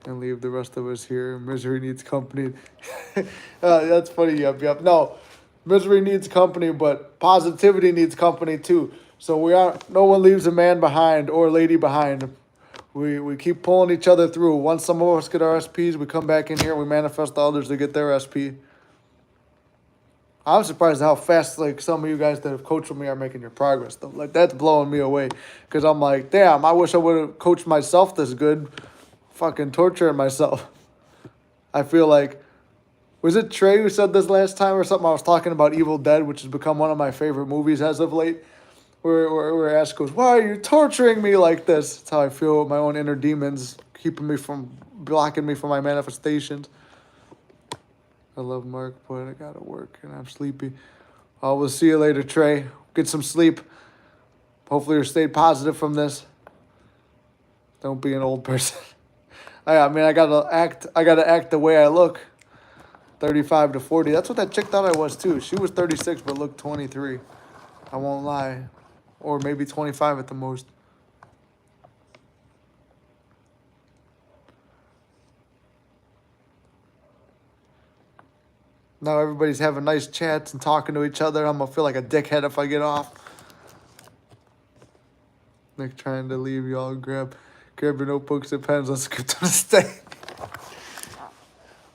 and leave the rest of us here. Misery needs company. That's funny. Yep. No, misery needs company, but positivity needs company too. So no one leaves a man behind or lady behind. We keep pulling each other through. Once some of us get our SPs, we come back in here, we manifest the others to get their SP. I'm surprised how fast like some of you guys that have coached with me are making your progress though. Like that's blowing me away. Cause I'm like, damn, I wish I would have coached myself this good. Fucking torturing myself. I feel like, was it Trey who said this last time or something? I was talking about Evil Dead, which has become one of my favorite movies as of late. Where Ash goes, why are you torturing me like this? That's how I feel with my own inner demons, blocking me from my manifestations. I love Mark, but I gotta work and I'm sleepy. I will see you later, Trey. Get some sleep. Hopefully you stayed positive from this. Don't be an old person. I mean, I gotta act the way I look. 35 to 40. That's what that chick thought I was too. She was 36 but looked 23. I won't lie. Or maybe 25 at the most. Now everybody's having nice chats and talking to each other. I'm gonna feel like a dickhead if I get off. Nick trying to leave, y'all. Grab your notebooks and pens. Let's get to the state.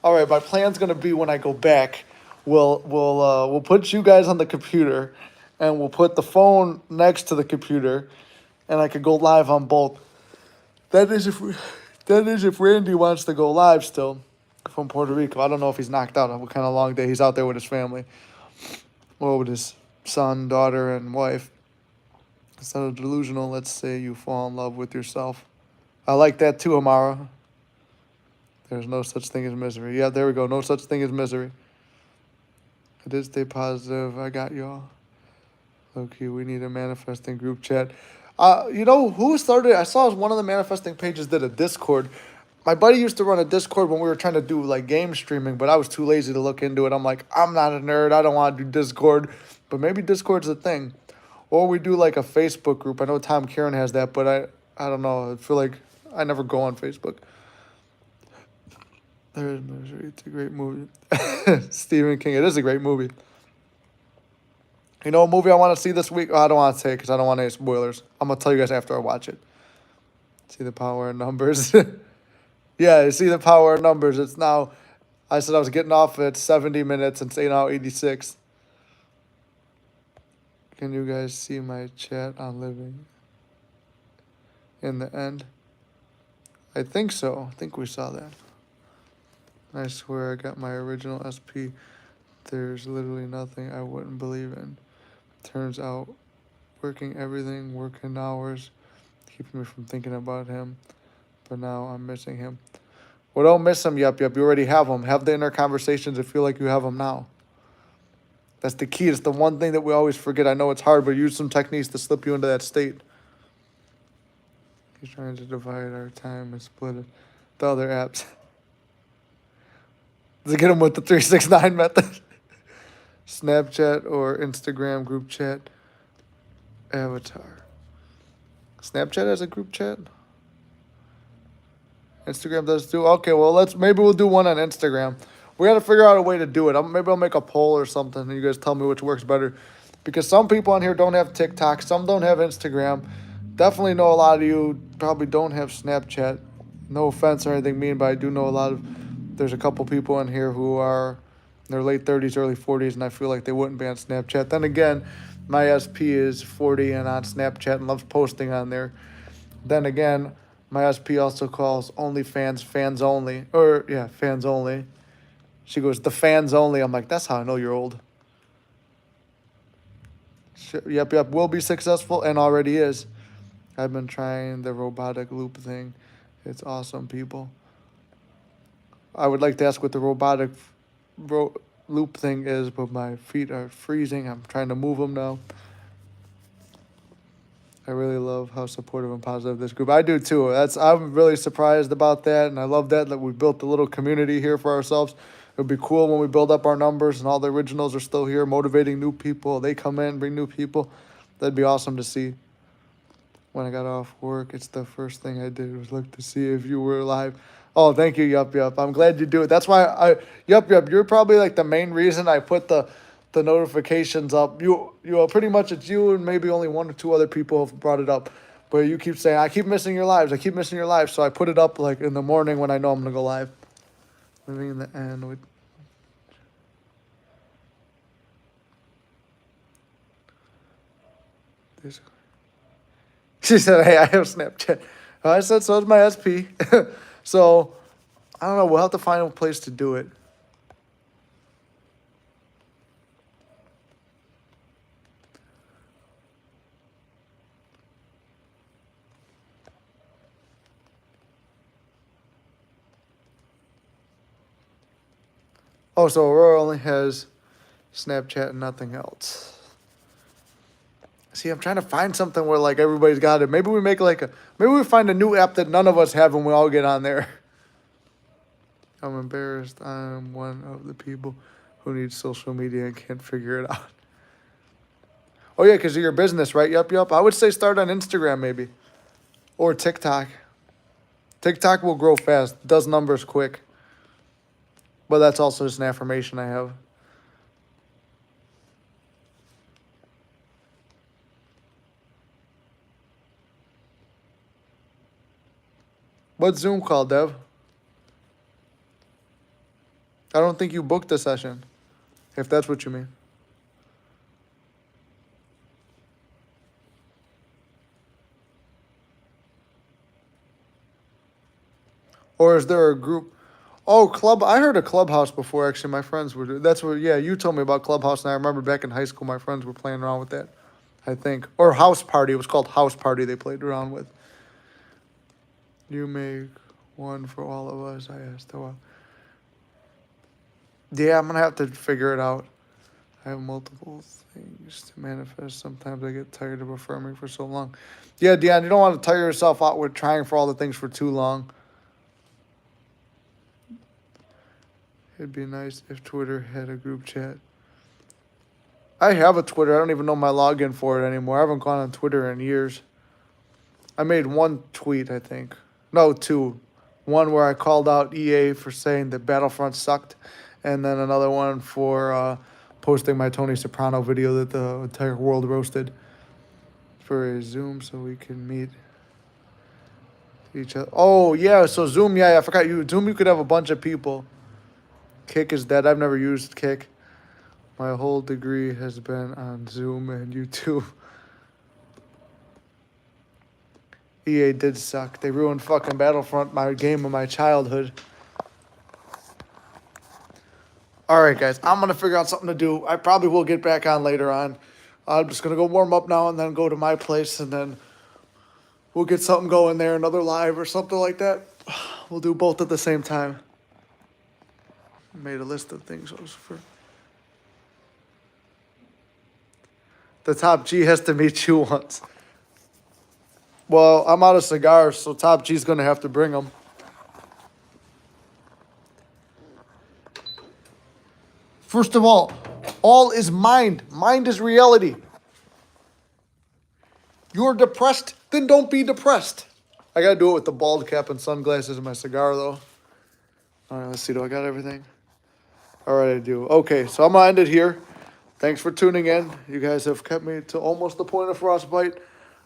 All right, my plan's gonna be when I go back, we'll put you guys on the computer, and we'll put the phone next to the computer, and I could go live on both. That is if Randy wants to go live still from Puerto Rico. I don't know if he's knocked out. What kind of long day he's out there with his family, or with his son, daughter, and wife. Instead of delusional, let's say you fall in love with yourself. I like that too, Amara. There's no such thing as misery. Yeah, there we go. No such thing as misery. I did stay positive. I got y'all. Okay, we need a manifesting group chat. You know who started? I saw one of the manifesting pages did a Discord. My buddy used to run a Discord when we were trying to do like game streaming, but I was too lazy to look into it. I'm like, I'm not a nerd. I don't want to do Discord, but maybe Discord's a thing. Or we do like a Facebook group. I know Tom Kieran has that, but I don't know. I feel like I never go on Facebook. There is Misery. It's a great movie. Stephen King. It is a great movie. You know a movie I want to see this week? Oh, I don't want to say because I don't want any spoilers. I'm going to tell you guys after I watch it. See the power in numbers. Yeah, see the power in numbers. It's now, I said I was getting off at 70 minutes and say now 86. Can you guys see my chat on Living in the End? I think so. I think we saw that. I swear I got my original SP. There's literally nothing I wouldn't believe in. Turns out working hours, keeping me from thinking about him. But now I'm missing him. Well, don't miss him, yup. You already have him. Have the inner conversations and feel like you have him now. That's the key. It's the one thing that we always forget. I know it's hard, but use some techniques to slip you into that state. He's trying to divide our time and split it. The other apps. Does it get him with the 369 method? Snapchat or Instagram group chat. Avatar. Snapchat has a group chat? Instagram does too? Okay, well, maybe we'll do one on Instagram. We got to figure out a way to do it. Maybe I'll make a poll or something, and you guys tell me which works better. Because some people on here don't have TikTok. Some don't have Instagram. Definitely know a lot of you probably don't have Snapchat. No offense or anything mean, but I do know there's a couple people in here who are in their late 30s, early 40s, and I feel like they wouldn't be on Snapchat. Then again, my SP is 40 and on Snapchat and loves posting on there. Then again, my SP also calls OnlyFans fans only. Or, yeah, fans only. She goes, the fans only. I'm like, that's how I know you're old. Yep, will be successful and already is. I've been trying the robotic loop thing. It's awesome, people. I would like to ask what the robotic loop thing is, but my feet are freezing. I'm trying to move them now. I really love how supportive and positive this group. I do too. I'm really surprised about that, and I love that we built a little community here for ourselves. It would be cool when we build up our numbers and all the originals are still here, motivating new people. They come in, bring new people. That'd be awesome to see. When I got off work, it's the first thing I did was look to see if you were alive. Oh, thank you, Yup. I'm glad you do it. That's why Yup. You're probably like the main reason I put the notifications up. You pretty much it's you and maybe only one or two other people have brought it up. But you keep saying, I keep missing your lives. So I put it up like in the morning when I know I'm going to go live. Living in the End with... This... She said, hey, I have Snapchat. I said, so is my SP. So, I don't know. We'll have to find a place to do it. Oh, so Aurora only has Snapchat and nothing else. See, I'm trying to find something where like everybody's got it. Maybe we find a new app that none of us have and we all get on there. I'm embarrassed. I'm one of the people who needs social media and can't figure it out. Oh yeah, because of your business, right? Yup. I would say start on Instagram maybe. Or TikTok. TikTok will grow fast, does numbers quick. But that's also just an affirmation I have. What Zoom call, Dev? I don't think you booked the session, if that's what you mean. Or is there a group? Oh, club. I heard of Clubhouse before. Actually, my friends were. That's what. Yeah, you told me about Clubhouse, and I remember back in high school, my friends were playing around with that. I think, or House Party. It was called House Party. They played around with. You make one for all of us. I asked. Oh, yeah, I'm gonna have to figure it out. I have multiple things to manifest. Sometimes I get tired of affirming for so long. Yeah, Dion, you don't want to tire yourself out with trying for all the things for too long. It'd be nice if Twitter had a group chat. I have a Twitter. I don't even know my login for it anymore. I haven't gone on Twitter in years. I made one tweet, I think. No, two. One where I called out EA for saying that Battlefront sucked, and then another one for posting my Tony Soprano video that the entire world roasted for a Zoom so we can meet each other. Oh, yeah, so Zoom, yeah, I forgot. Zoom, you could have a bunch of people. Kick is dead. I've never used Kick. My whole degree has been on Zoom and YouTube. EA did suck. They ruined fucking Battlefront, my game of my childhood. Alright, guys, I'm going to figure out something to do. I probably will get back on later on. I'm just going to go warm up now and then go to my place, and then we'll get something going there, another live or something like that. We'll do both at the same time. Made a list of things for. The Top G has to meet you once. Well, I'm out of cigars, so Top G's going to have to bring them. First of all is mind. Mind is reality. You're depressed, then don't be depressed. I got to do it with the bald cap and sunglasses and my cigar, though. All right, let's see. Do I got everything? All right, I do. Okay, so I'm going to end it here. Thanks for tuning in. You guys have kept me to almost the point of frostbite.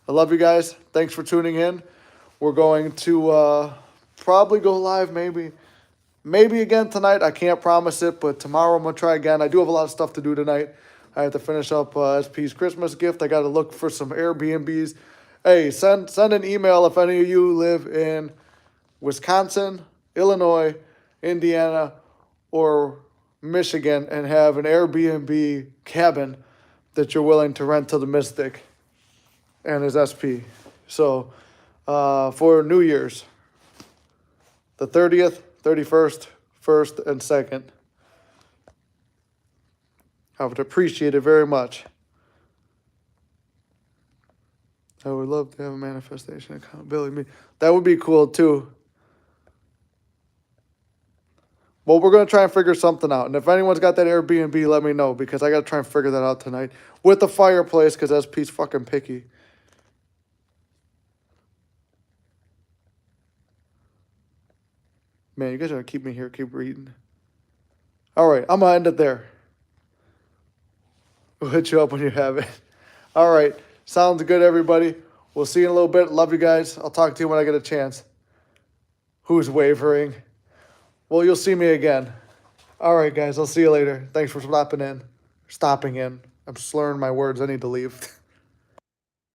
I love you guys. Thanks for tuning in. We're going to probably go live maybe again tonight. I can't promise it, but tomorrow I'm going to try again. I do have a lot of stuff to do tonight. I have to finish up SP's Christmas gift. I got to look for some Airbnbs. Hey, send an email if any of you live in Wisconsin, Illinois, Indiana, or Michigan and have an Airbnb cabin that you're willing to rent to the Mystic and his SP. So for New Year's, the 30th, 31st, 1st, and 2nd. I would appreciate it very much. I would love to have a manifestation accountability meeting. That would be cool too. Well, we're going to try and figure something out. And if anyone's got that Airbnb, let me know, because I got to try and figure that out tonight. With the fireplace, because SP's fucking picky. Man, you guys are going to keep me here, keep reading. All right, I'm going to end it there. We'll hit you up when you have it. All right, sounds good, everybody. We'll see you in a little bit. Love you guys. I'll talk to you when I get a chance. Who's wavering? Well, you'll see me again. All right, guys. I'll see you later. Thanks for stopping in. I'm slurring my words. I need to leave.